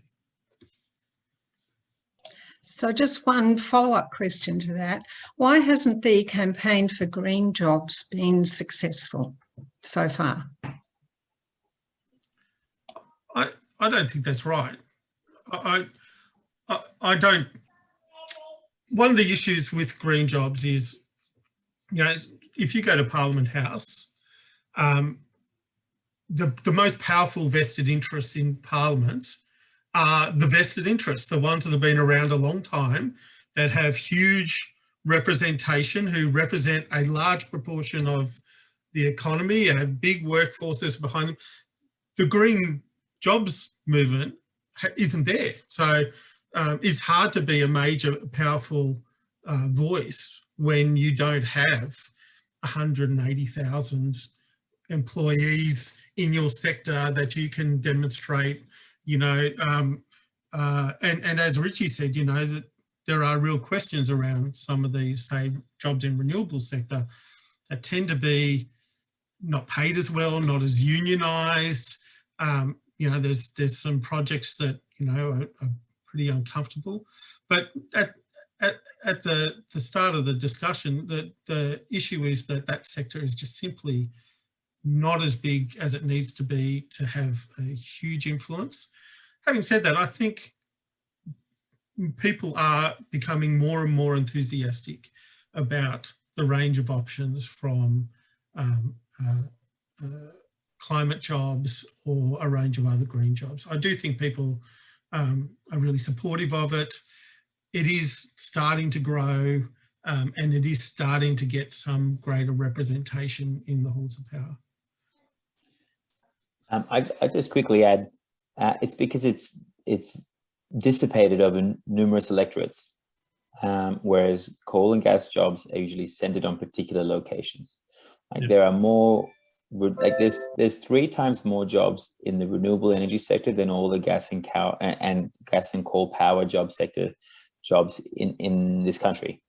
So just one follow-up question to that. Why hasn't the campaign for green jobs been successful so far? I don't think that's right. I don't. One of the issues with green jobs is, you know, if you go to Parliament House, the most powerful vested interests in Parliament are the vested interests, the ones that have been around a long time, that have huge representation, who represent a large proportion of the economy, have big workforces behind them. The green jobs movement isn't there. So it's hard to be a major, powerful voice when you don't have 180,000 employees in your sector that you can demonstrate, you know, and as Richie said, you know, that there are real questions around some of these, say, jobs in renewable sector that tend to be not paid as well, not as unionised. You know, there's some projects that, you know, are pretty uncomfortable. But at the start of the discussion, the issue is that sector is just simply not as big as it needs to be to have a huge influence. Having said that, I think people are becoming more and more enthusiastic about the range of options, from climate jobs or a range of other green jobs. I do think people are really supportive of it. It is starting to grow, and it is starting to get some greater representation in the halls of power. I just quickly add, it's because it's dissipated over numerous electorates, whereas coal and gas jobs are usually centered on particular locations. Like, there are more, like there's 3 times more jobs in the renewable energy sector than all the gas and coal power job sector jobs in this country,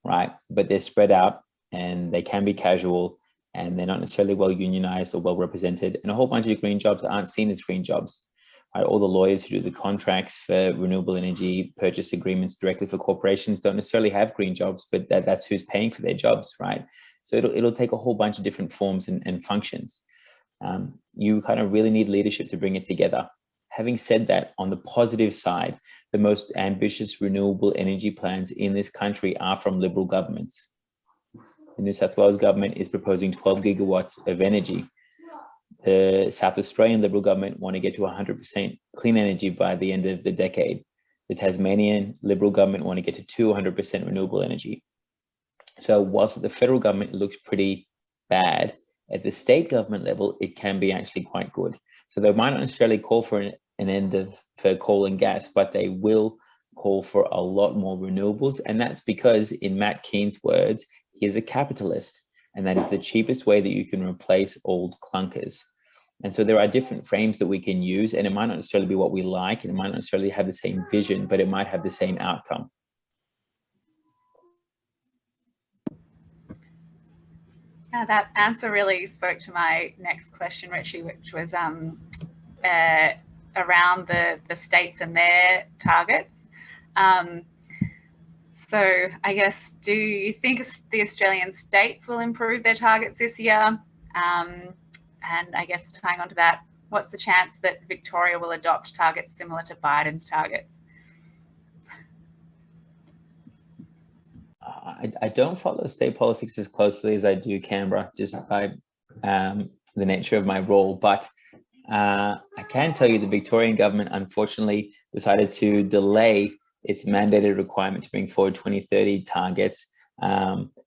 right? But they're spread out, and they can be casual, and they're not necessarily well unionized or well represented. And a whole bunch of green jobs aren't seen as green jobs. Right? All the lawyers who do the contracts for renewable energy purchase agreements directly for corporations don't necessarily have green jobs, but that's who's paying for their jobs, right? So it'll take a whole bunch of different forms and functions. You kind of really need leadership to bring it together. Having said that, on the positive side, the most ambitious renewable energy plans in this country are from Liberal governments. The New South Wales government is proposing 12 gigawatts of energy. The South Australian Liberal government want to get to 100% clean energy by the end of the decade. The Tasmanian Liberal government want to get to 200% renewable energy. So whilst at the federal government it looks pretty bad, at the state government level, it can be actually quite good. So they might not necessarily call for an end for coal and gas, but they will call for a lot more renewables. And that's because, in Matt Keen's words, he is a capitalist, and that is the cheapest way that you can replace old clunkers. And so there are different frames that we can use, and it might not necessarily be what we like, and it might not necessarily have the same vision, but it might have the same outcome. Yeah, that answer really spoke to my next question, Richie, which was around the states and their targets. So I guess, do you think the Australian states will improve their targets this year? And I guess tying onto that, what's the chance that Victoria will adopt targets similar to Biden's targets? I don't follow state politics as closely as I do Canberra, just by the nature of my role. But I can tell you the Victorian government unfortunately decided to delay its mandated requirement to bring forward 2030 targets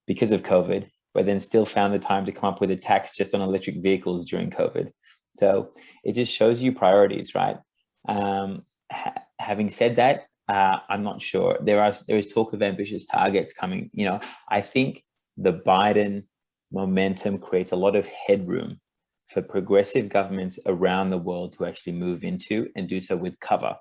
because of COVID, but then still found the time to come up with a tax just on electric vehicles during COVID. So it just shows you priorities, right? Having said that, I'm not sure. There is talk of ambitious targets coming. You know, I think the Biden momentum creates a lot of headroom for progressive governments around the world to actually move into and do so with cover.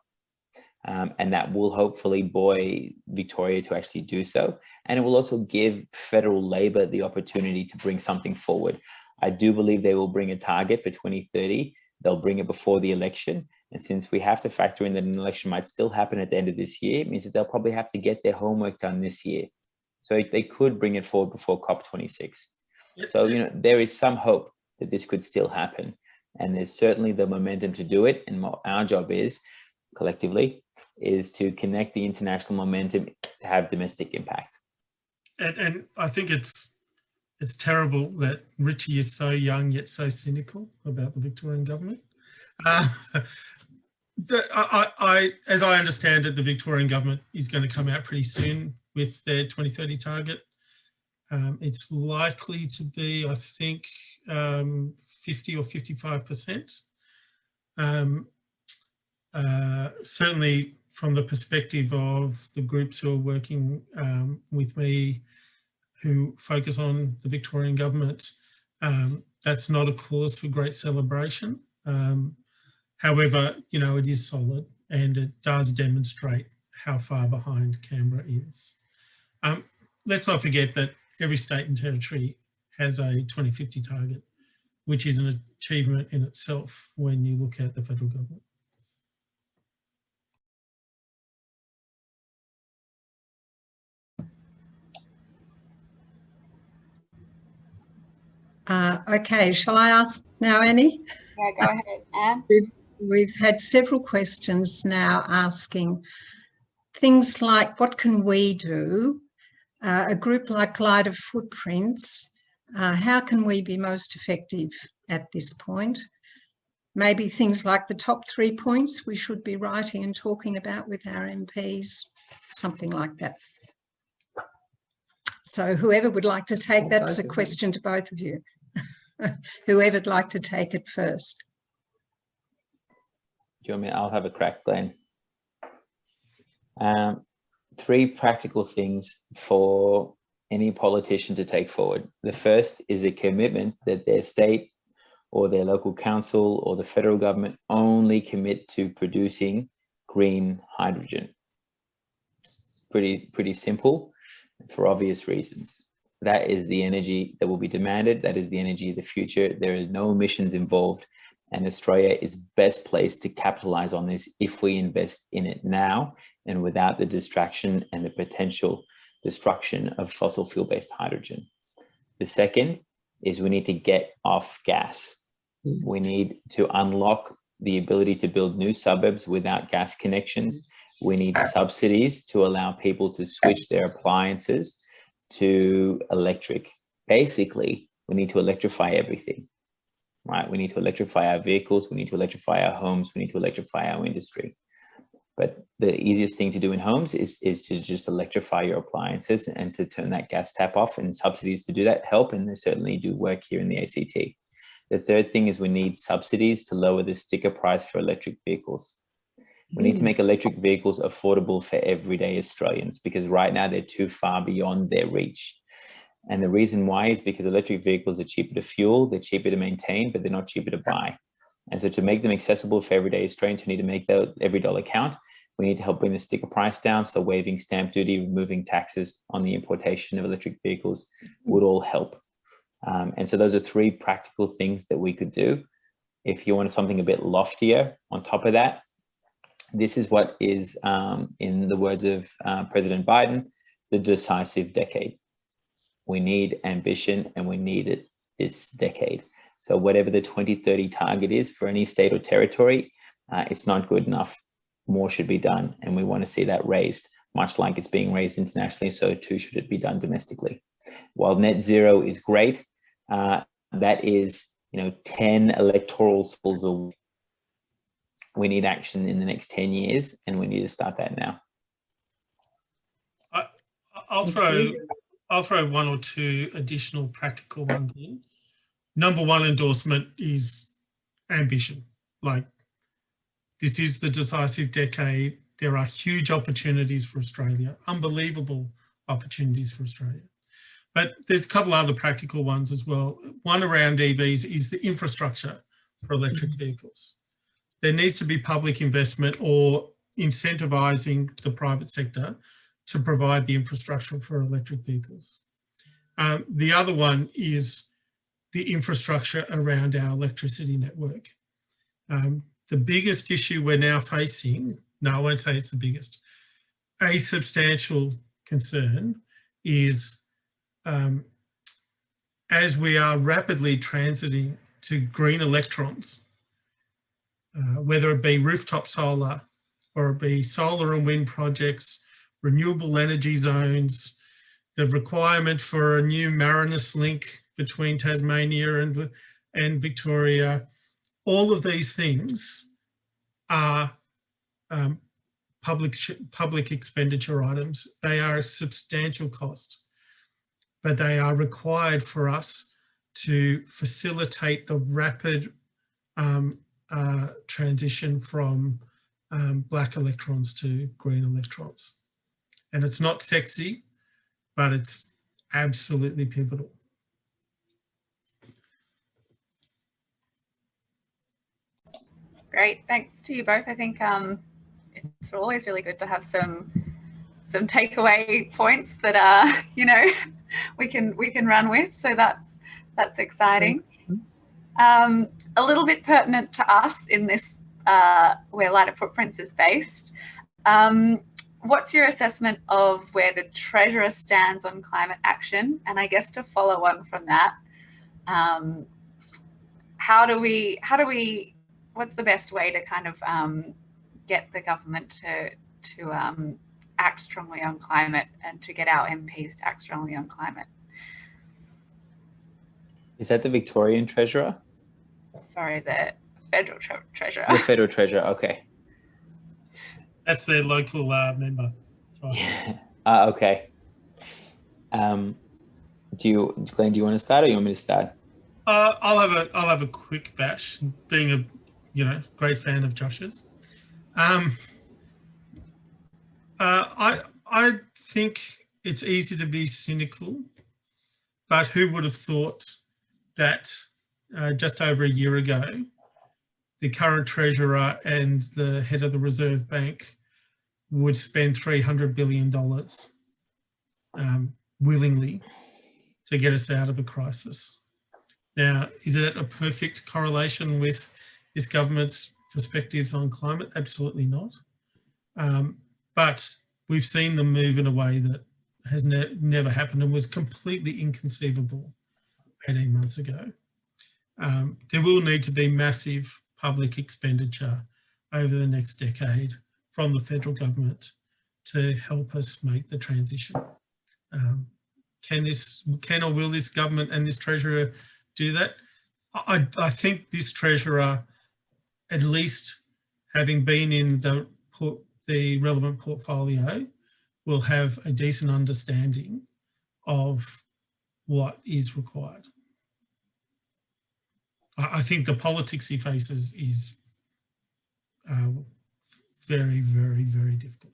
And that will hopefully buoy Victoria to actually do so. And it will also give federal Labor the opportunity to bring something forward. I do believe they will bring a target for 2030. They'll bring it before the election. And since we have to factor in that an election might still happen at the end of this year, it means that they'll probably have to get their homework done this year. So they could bring it forward before COP26. So, you know, there is some hope that this could still happen. And there's certainly the momentum to do it. And what our job is, collectively, is to connect the international momentum to have domestic impact. And I think it's terrible that Richie is so young yet so cynical about the Victorian government. As I understand it, the Victorian government is going to come out pretty soon with their 2030 target. It's likely to be, I think, 50 or 55%. Certainly from the perspective of the groups who are working with me who focus on the Victorian government, that's not a cause for great celebration. However, you know, it is solid and it does demonstrate how far behind Canberra is. Let's not forget that every state and territory has a 2050 target, which is an achievement in itself when you look at the federal government. Okay, shall I ask now, Annie? Yeah, go ahead, Anne. We've had several questions now asking things like, what can we do? A group like Light of Footprints, how can we be most effective at this point? Maybe things like the top 3 points we should be writing and talking about with our MPs, something like that. So whoever would like to take, that's a question to both of you. Whoever'd like to take it first. Do you want me? I'll have a crack, Glenn. 3 practical things for any politician to take forward. The first is a commitment that their state or their local council or the federal government only commit to producing green hydrogen. It's pretty simple for obvious reasons. That is the energy that will be demanded. That is the energy of the future. There is no emissions involved, and Australia is best placed to capitalize on this if we invest in it now and without the distraction and the potential destruction of fossil fuel-based hydrogen. The second is we need to get off gas. We need to unlock the ability to build new suburbs without gas connections. We need subsidies to allow people to switch their appliances to electric. Basically, we need to electrify everything, right? We need to electrify our vehicles, we need to electrify our homes, we need to electrify our industry. But the easiest thing to do in homes is to just electrify your appliances and to turn that gas tap off, and subsidies to do that help, and they certainly do work here in the ACT. The third thing is we need subsidies to lower the sticker price for electric vehicles. We need to make electric vehicles affordable for everyday Australians, because right now they're too far beyond their reach. And the reason why is because electric vehicles are cheaper to fuel, they're cheaper to maintain, but they're not cheaper to buy. And so to make them accessible for everyday Australians who need to make every dollar count, we need to help bring the sticker price down. So waiving stamp duty, removing taxes on the importation of electric vehicles would all help. And so those are three practical things that we could do. If you want something a bit loftier on top of that, this is what is, in the words of President Biden, the decisive decade. We need ambition, and we need it this decade. So whatever the 2030 target is for any state or territory, it's not good enough. More should be done, and we want to see that raised, much like it's being raised internationally, so too should it be done domestically. While net zero is great, that is, 10 electoral cycles a week. We need action in the next 10 years, and we need to start that now. I'll throw one or two additional practical ones in. Number one endorsement is ambition. Like, this is the decisive decade. There are huge opportunities for Australia, unbelievable opportunities for Australia. But there's a couple other practical ones as well. One around EVs is the infrastructure for electric vehicles. There needs to be public investment or incentivising the private sector to provide the infrastructure for electric vehicles. The other one is the infrastructure around our electricity network. The biggest issue we're now facing, no, I won't say it's the biggest, a substantial concern is as we are rapidly transiting to green electrons, whether it be rooftop solar or it be solar and wind projects, renewable energy zones, the requirement for a new Marinus link between Tasmania and Victoria, all of these things are public expenditure items. They are a substantial cost, but they are required for us to facilitate the rapid transition from black electrons to green electrons. And it's not sexy, but it's absolutely pivotal. Great, thanks to you both. I think it's always really good to have some takeaway points that we can run with. So that's exciting. A little bit pertinent to us in this where Lighter Footprints is based. What's your assessment of where the Treasurer stands on climate action? And I guess to follow on from that, what's the best way to kind of get the government to act strongly on climate and to get our MPs to act strongly on climate? Is that the Victorian Treasurer? Sorry, the Federal Treasurer. The Federal Treasurer, okay. That's their local member. Okay. Glen, do you want to start, or you want me to start? I'll have a quick bash, being a great fan of Josh's. I think it's easy to be cynical, but who would have thought that just over a year ago, the current Treasurer and the head of the Reserve Bank would spend $300 billion willingly to get us out of a crisis. Now, is it a perfect correlation with this government's perspectives on climate? Absolutely not. But we've seen them move in a way that has never happened and was completely inconceivable 18 months ago. There will need to be massive public expenditure over the next decade from the federal government to help us make the transition. Can or will this government and this treasurer do that? I think this treasurer, at least having been in the relevant portfolio, will have a decent understanding of what is required. I think the politics he faces is very, very, very difficult.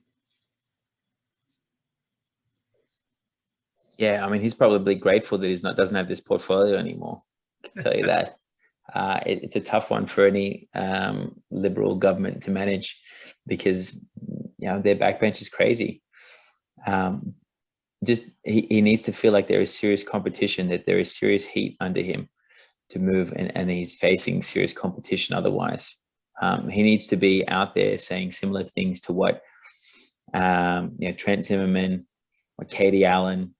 Yeah, I mean, he's probably grateful that he's doesn't have this portfolio anymore. I can tell you that. It's a tough one for any Liberal government to manage, because their backbench is crazy. He needs to feel like there is serious competition, that there is serious heat under him to move, and he's facing serious competition otherwise. He needs to be out there saying similar things to what Trent Zimmerman or Katie Allen,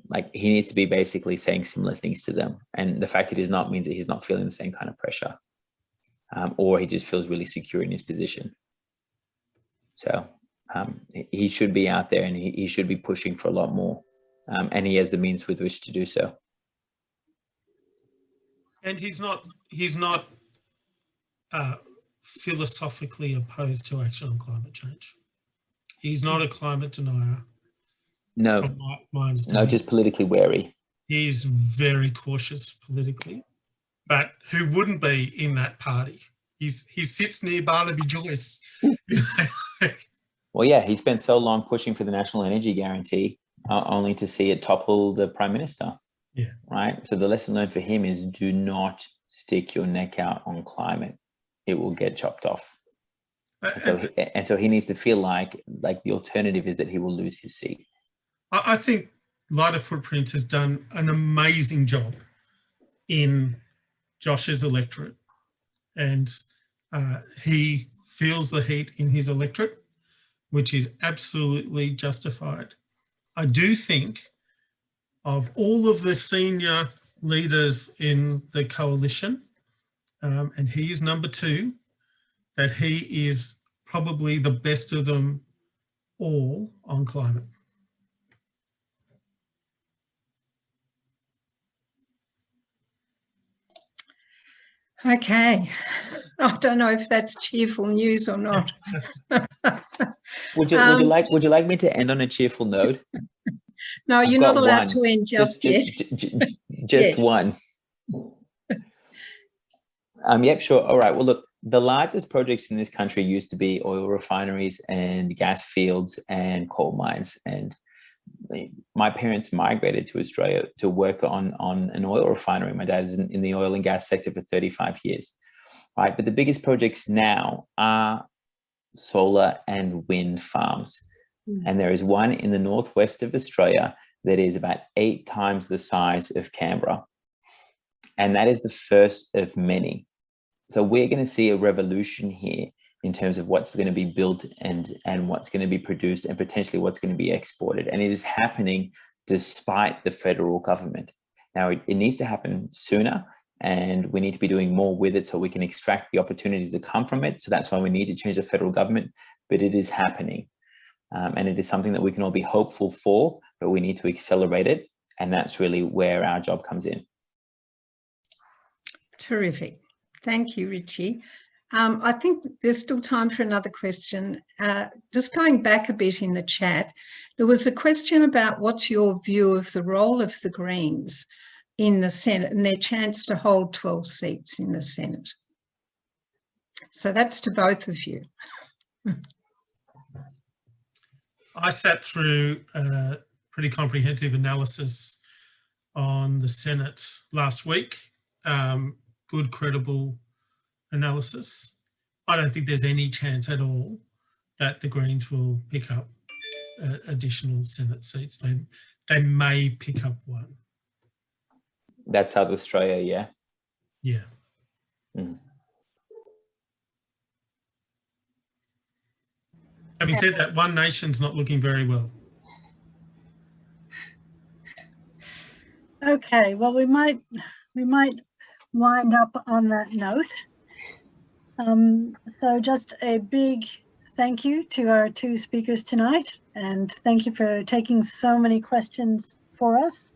like he needs to be basically saying similar things to them. And the fact that he's not means that he's not feeling the same kind of pressure, or he just feels really secure in his position. So he should be out there, and he should be pushing for a lot more, and he has the means with which to do so. And he's not philosophically opposed to action on climate change. He's not a climate denier. No, from my understanding. No, just politically wary. He's very cautious politically, but who wouldn't be in that party? He sits near Barnaby Joyce. Well, yeah, he spent so long pushing for the national energy guarantee, only to see it topple the prime minister. Yeah. Right. So the lesson learned for him is, do not stick your neck out on climate; it will get chopped off. And so he needs to feel like the alternative is that he will lose his seat. I think Lighter Footprints has done an amazing job in Josh's electorate, and he feels the heat in his electorate, which is absolutely justified. I do think of all of the senior leaders in the coalition, and he is number 2, that he is probably the best of them all on climate. Okay. I don't know if that's cheerful news or not. Would you like me to end on a cheerful note? No, you're not allowed to end just yet. Just one. Yep, sure. All right. Well, look, the largest projects in this country used to be oil refineries and gas fields and coal mines. And my parents migrated to Australia to work on an oil refinery. My dad is in the oil and gas sector for 35 years. Right. But the biggest projects now are solar and wind farms. And there is one in the northwest of Australia that is about 8 times the size of Canberra. And that is the first of many. So we're going to see a revolution here in terms of what's going to be built and what's going to be produced and potentially what's going to be exported. And it is happening despite the federal government. Now, it needs to happen sooner, and we need to be doing more with it so we can extract the opportunities that come from it. So that's why we need to change the federal government, but it is happening. And it is something that we can all be hopeful for, but we need to accelerate it. And that's really where our job comes in. Terrific. Thank you, Richie. I think there's still time for another question. Just going back a bit in the chat, there was a question about what's your view of the role of the Greens in the Senate and their chance to hold 12 seats in the Senate. So that's to both of you. I sat through a pretty comprehensive analysis on the Senate last week. Good, credible analysis. I don't think there's any chance at all that the Greens will pick up additional Senate seats. They may pick up one. That's South Australia, yeah? Yeah. Mm. Having said that, One Nation's not looking very well. Okay, well, we might wind up on that note. So just a big thank you to our two speakers tonight, and thank you for taking so many questions for us.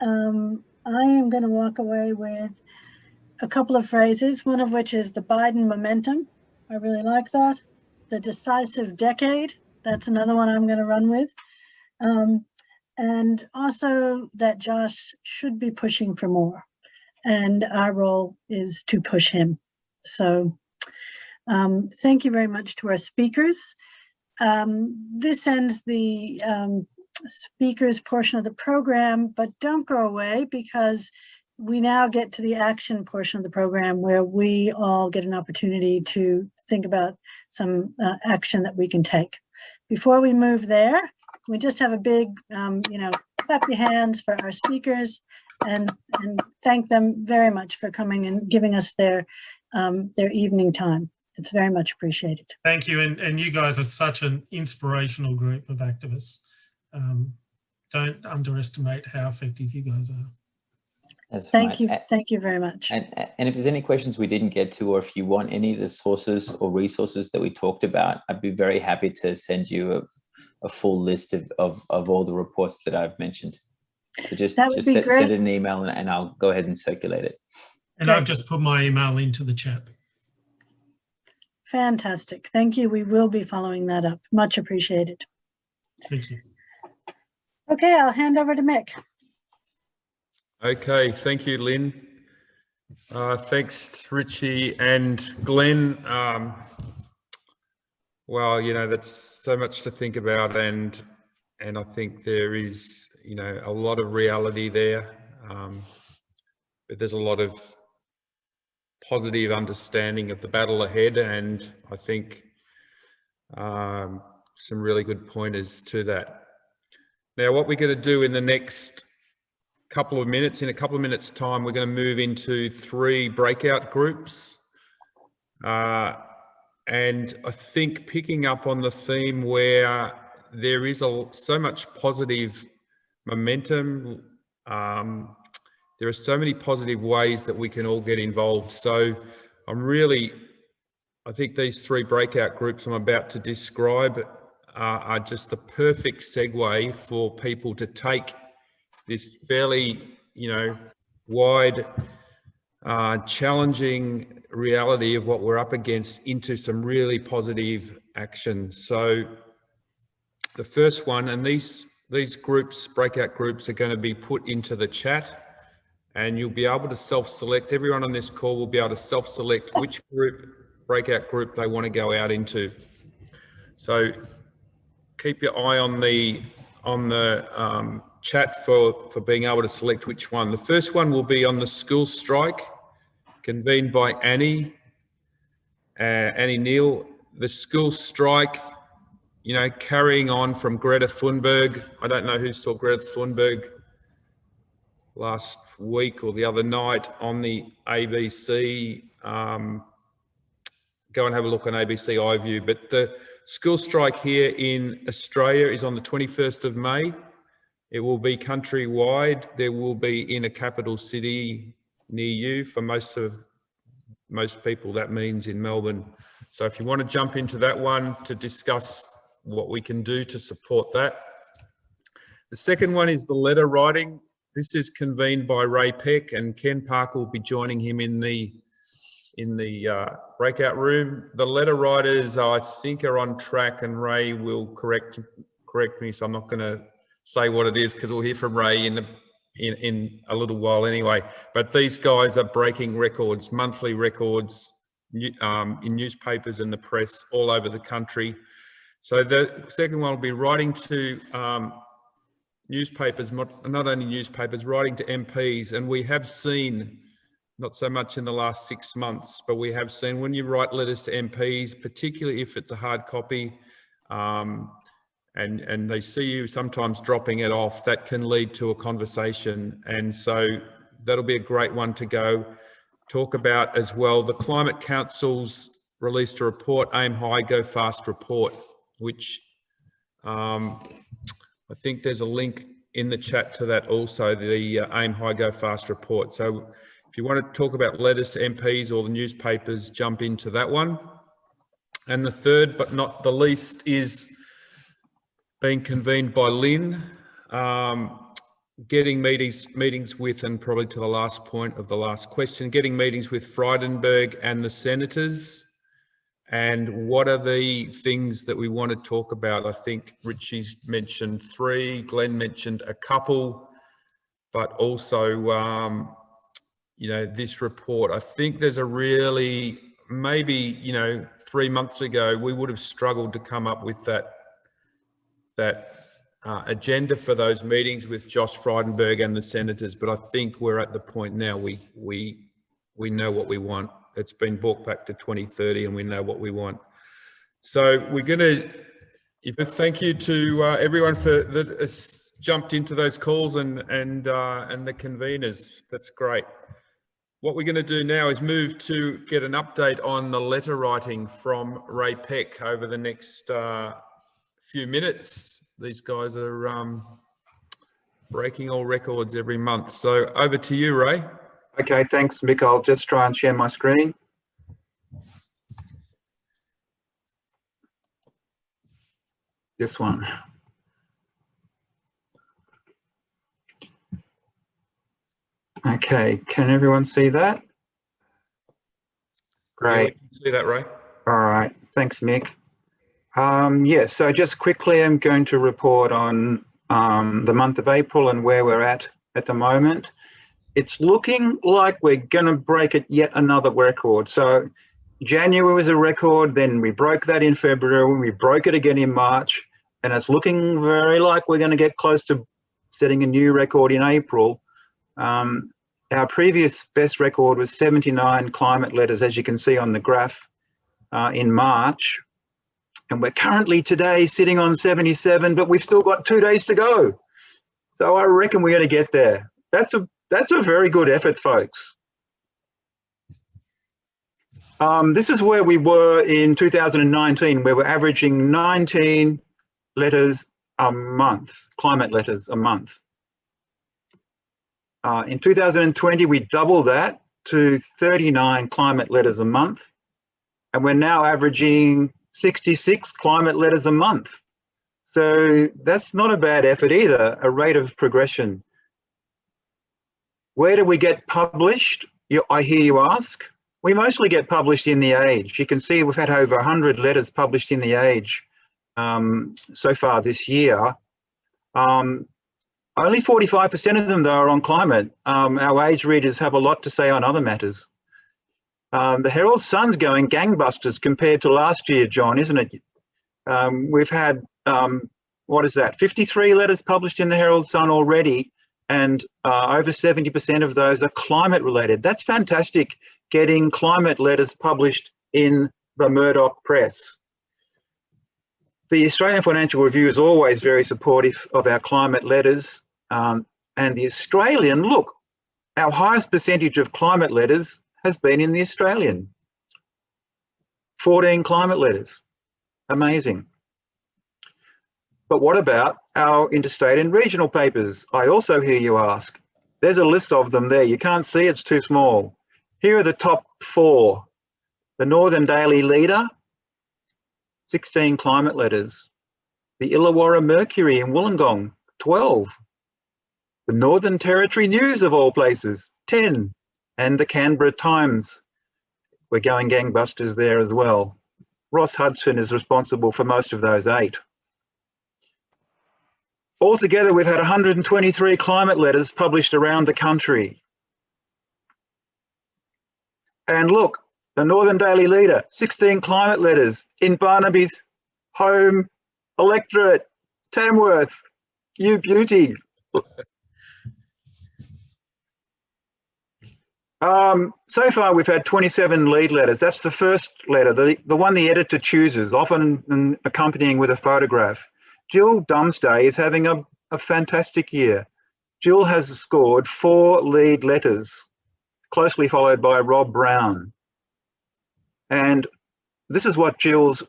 I am going to walk away with a couple of phrases, one of which is the Biden momentum. I really like that. The decisive decade, that's another one I'm going to run with. And also that Josh should be pushing for more, and our role is to push him. So thank you very much to our speakers. This ends the speakers portion of the program, but don't go away, because we now get to the action portion of the program where we all get an opportunity to think about some action that we can take. Before we move there, we just have a big, clap your hands for our speakers and thank them very much for coming and giving us their evening time. It's very much appreciated. Thank you. And you guys are such an inspirational group of activists. Don't underestimate how effective you guys are. That's Thank right. you. Thank you very much. And if there's any questions we didn't get to, or if you want any of the sources or resources that we talked about, I'd be very happy to send you a full list of all the reports that I've mentioned. So just send an email and I'll go ahead and circulate it. And I've just put my email into the chat. Fantastic. Thank you. We will be following that up. Much appreciated. Thank you. Okay, I'll hand over to Mick. Okay, thank you, Lynn. Thanks, Richie and Glen. Well, that's so much to think about, and I think there is, a lot of reality there, but there's a lot of positive understanding of the battle ahead, and I think some really good pointers to that. Now, what we're going to do in the next couple of minutes, in a couple of minutes' time, we're going to move into 3 breakout groups. And I think picking up on the theme where there is so much positive momentum, there are so many positive ways that we can all get involved. So I think these 3 breakout groups I'm about to describe are just the perfect segue for people to take this fairly, wide, challenging reality of what we're up against into some really positive action. So the first one, and these groups, breakout groups, are going to be put into the chat, and you'll be able to self-select. Everyone on this call will be able to self-select which breakout group they want to go out into. So keep your eye on the chat for being able to select which one. The first one will be on the school strike, convened by Annie Neal. The school strike, carrying on from Greta Thunberg. I don't know who saw Greta Thunberg last week or the other night on the ABC. Go and have a look on ABC iView. But the school strike here in Australia is on the 21st of May. It will be countrywide. There will be in a capital city near you. For most people, that means in Melbourne. So if you want to jump into that one to discuss what we can do to support that. The second one is the letter writing. This is convened by Ray Peck, and Ken Parker will be joining him in the breakout room. The letter writers, I think, are on track, and Ray will correct me, so I'm not going to say what it is because we'll hear from Ray in a little while anyway. But these guys are breaking records, monthly records, in newspapers and the press all over the country. So the second one will be writing to newspapers, not only newspapers, writing to MPs. And we have seen, not so much in the last 6 months, but we have seen when you write letters to MPs, particularly if it's a hard copy, and they see you sometimes dropping it off, that can lead to a conversation. And so that'll be a great one to go talk about as well. The Climate Council's released a report, Aim High, Go Fast report, which I think there's a link in the chat to that also, the Aim High, Go Fast report. So If you want to talk about letters to MPs or the newspapers, jump into that one. And the third, but not the least, is being convened by Lynn, getting meetings with, and probably to the last point of the last question, getting meetings with Frydenberg and the senators. And what are the things that we want to talk about? I think Richie's mentioned 3, Glen mentioned a couple, but also, you know, this report. I think there's a really, maybe, you know, 3 months ago, we would have struggled to come up with that agenda for those meetings with Josh Frydenberg and the senators. But I think we're at the point now we know what we want. It's been brought back to 2030 and we know what we want. So we're going to thank you to everyone that has jumped into those calls and the conveners. That's great. What we're going to do now is move to get an update on the letter writing from Ray Peck over the next few minutes. These guys are breaking all records every month. So over to you, Ray. Okay, thanks, Mick. I'll just try and share my screen. This one. Okay, can everyone see that? Great. Yeah, see that, Ray? All right, thanks, Mick. Yes, so just quickly, I'm going to report on the month of April and where we're at the moment. It's looking like we're going to break it yet another record. So January was a record, then we broke that in February, we broke it again in March, and it's looking very like we're going to get close to setting a new record in April. Our previous best record was 79 climate letters, as you can see on the graph, in March. And we're currently today sitting on 77, but we've still got 2 days to go. So I reckon we're going to get there. That's a very good effort, folks. This is where we were in 2019, where we're averaging 19 letters a month, climate letters a month. In 2020, we doubled that to 39 climate letters a month, and we're now averaging 66 climate letters a month. So that's not a bad effort either, a rate of progression. Where do we get published? I hear you ask. We mostly get published in The Age. You can see we've had over 100 letters published in The Age so far this year. Only 45% of them, though, are on climate. Our Age readers have a lot to say on other matters. The Herald Sun's going gangbusters compared to last year, John, isn't it? We've had, what is that, 53 letters published in the Herald Sun already, and over 70% of those are climate related. That's fantastic, getting climate letters published in the Murdoch press. The Australian Financial Review is always very supportive of our climate letters, and the Australian, look, our highest percentage of climate letters has been in the Australian. 14 climate letters, amazing. But what about our interstate and regional papers? I also hear you ask. There's a list of them there. You can't see, it's too small. Here are the top 4. The Northern Daily Leader, 16 climate letters. The Illawarra Mercury in Wollongong, 12. The Northern Territory News, of all places, 10. And the Canberra Times, we're going gangbusters there as well. Ross Hudson is responsible for most of those 8. Altogether, we've had 123 climate letters published around the country. And look, the Northern Daily Leader, 16 climate letters in Barnaby's home electorate, Tamworth, you beauty. So far, we've had 27 lead letters. That's the first letter, the one the editor chooses, often accompanying with a photograph. Jill Dumsday is having a fantastic year. Jill has scored 4 lead letters, closely followed by Rob Brown. And this is what Jill's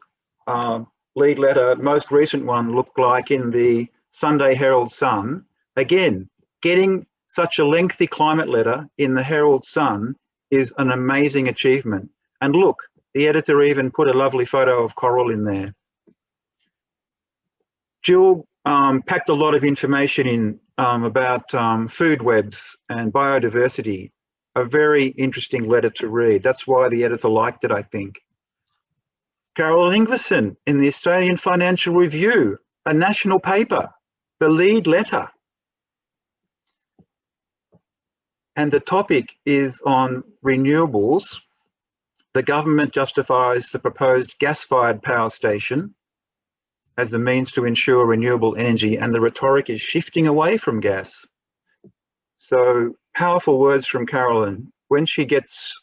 lead letter, most recent one, looked like in the Sunday Herald Sun. Again, getting such a lengthy climate letter in the Herald Sun is an amazing achievement. And look, the editor even put a lovely photo of coral in there. Jill packed a lot of information in about food webs and biodiversity. A very interesting letter to read. That's why the editor liked it, I think. Carol Ingverson in the Australian Financial Review, a national paper, the lead letter. And the topic is on renewables. The government justifies the proposed gas-fired power station as the means to ensure renewable energy, and the rhetoric is shifting away from gas. So powerful words from Carolyn. When she gets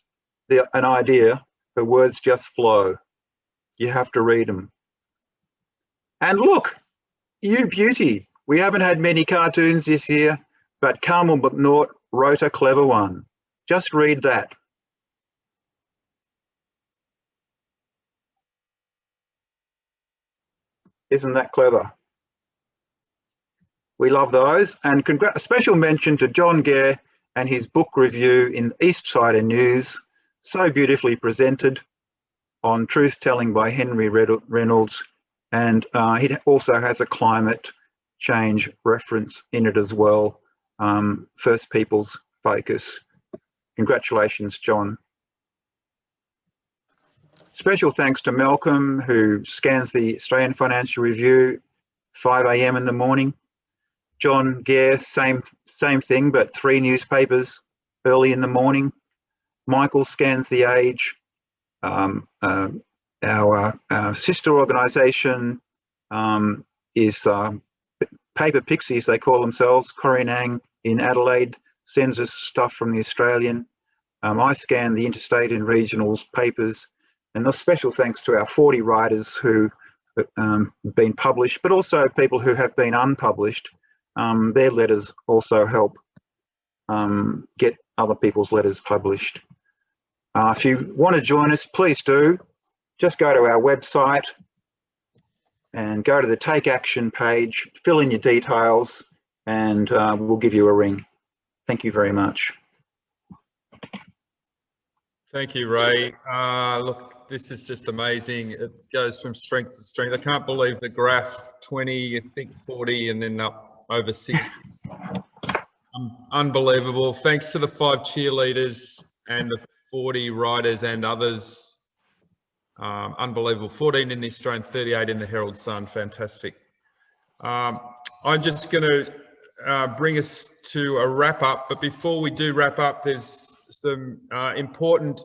an idea, her words just flow. You have to read them. And look, you beauty. We haven't had many cartoons this year, but Carmel McNaught wrote a clever one. Just read that. Isn't that clever? We love those. And a special mention to John Gare and his book review in East Sider News, so beautifully presented on Truth Telling by Henry Reynolds. And he also has a climate change reference in it as well. First People's focus. Congratulations, John. Special thanks to Malcolm, who scans the Australian Financial Review 5 a.m. in the morning. John Gare, same thing, but 3 newspapers early in the morning. Michael scans The Age. Our sister organisation is Paper Pixies, they call themselves. Corrie Nang in Adelaide sends us stuff from the Australian. I scan the interstate and regionals papers. And a special thanks to our 40 writers who have been published, but also people who have been unpublished. Their letters also help get other people's letters published. If you want to join us, please do. Just go to our website and go to the Take Action page, fill in your details, and we'll give you a ring. Thank you very much. Thank you, Ray. Look, this is just amazing. It goes from strength to strength. I can't believe the graph, 20, I think 40, and then up over 60. Unbelievable. Thanks to the 5 cheerleaders and the 40 riders and others. Unbelievable. 14 in the Australian, 38 in the Herald Sun. Fantastic. I'm just going to bring us to a wrap up. But before we do wrap up, there's some important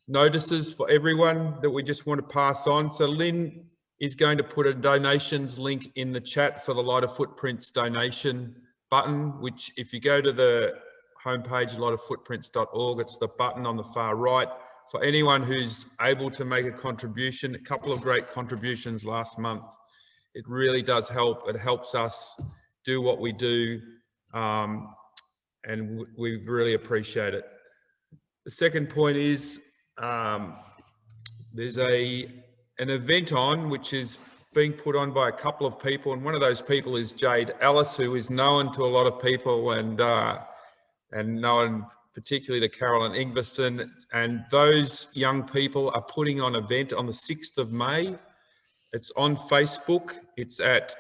notices for everyone that we just want to pass on. So Lynn is going to put a donations link in the chat for the Lighter Footprints donation button, which if you go to the homepage, lighterfootprints.org, it's the button on the far right. For anyone who's able to make a contribution, a couple of great contributions last month. It really does help. It helps us do what we do, and we really appreciate it. The second point is there's an event on which is being put on by a couple of people, and one of those people is Jade Ellis, who is known to a lot of people and known particularly to Carolyn Ingverson. And those young people are putting on an event on the 6th of May. It's on Facebook. It's at,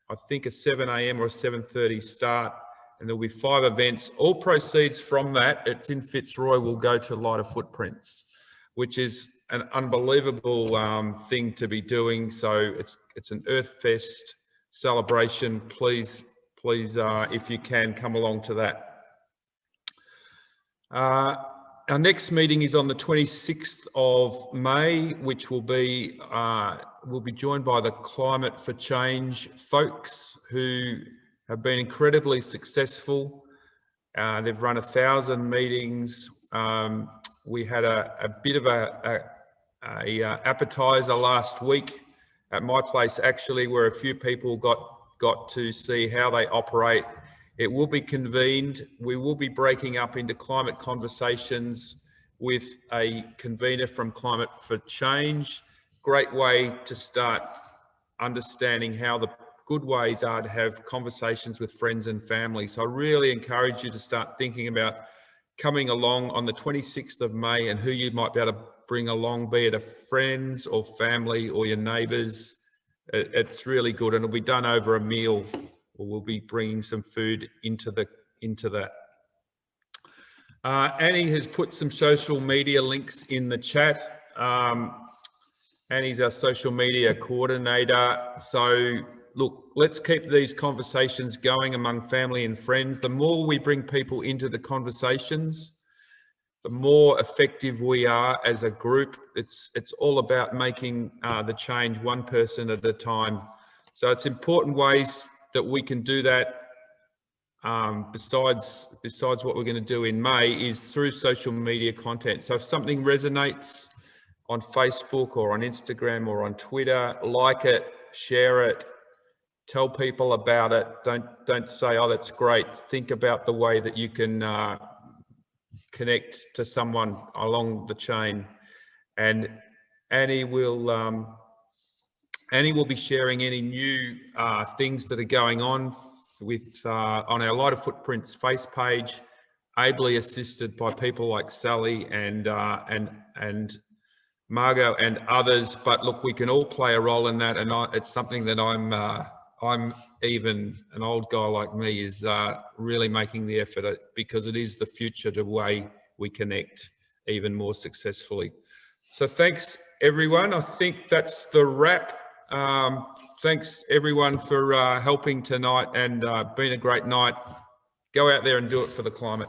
I think, a 7 a.m. or a 7:30 start. And there'll be 5 events. All proceeds from that, it's in Fitzroy, will go to Lighter Footprints, which is an unbelievable thing to be doing. So it's an Earth Fest celebration. Please, if you can, come along to that. Our next meeting is on the 26th of May, which will be we'll be joined by the Climate for Change folks who have been incredibly successful. They've run 1,000 meetings. We had a bit of a appetizer last week at my place, actually, where a few people got to see how they operate. It will be convened. We will be breaking up into climate conversations with a convener from Climate for Change. Great way to start understanding how the good ways are to have conversations with friends and family. So I really encourage you to start thinking about coming along on the 26th of May and who you might be able to bring along, be it a friends or family or your neighbours. It's really good, and it'll be done over a meal, or we'll be bringing some food into that. Annie has put some social media links in the chat. Annie's our social media coordinator. So look, let's keep these conversations going among family and friends. The more we bring people into the conversations, the more effective we are as a group. It's all about making the change one person at a time. So it's important ways that we can do that. Besides what we're going to do in May, is through social media content. So if something resonates on Facebook or on Instagram or on Twitter, like it, share it, tell people about it. Don't say, oh, that's great. Think about the way that you can connect to someone along the chain. And Annie will be sharing any new things that are going on with on our Lighter Footprints face page, ably assisted by people like Sally and Margot and others. But look, we can all play a role in that, and it's something that I'm even an old guy like me is really making the effort, because it is the future, the way we connect even more successfully. So thanks everyone. I think that's the wrap. Thanks everyone for helping tonight, and been a great night. Go out there and do it for the climate.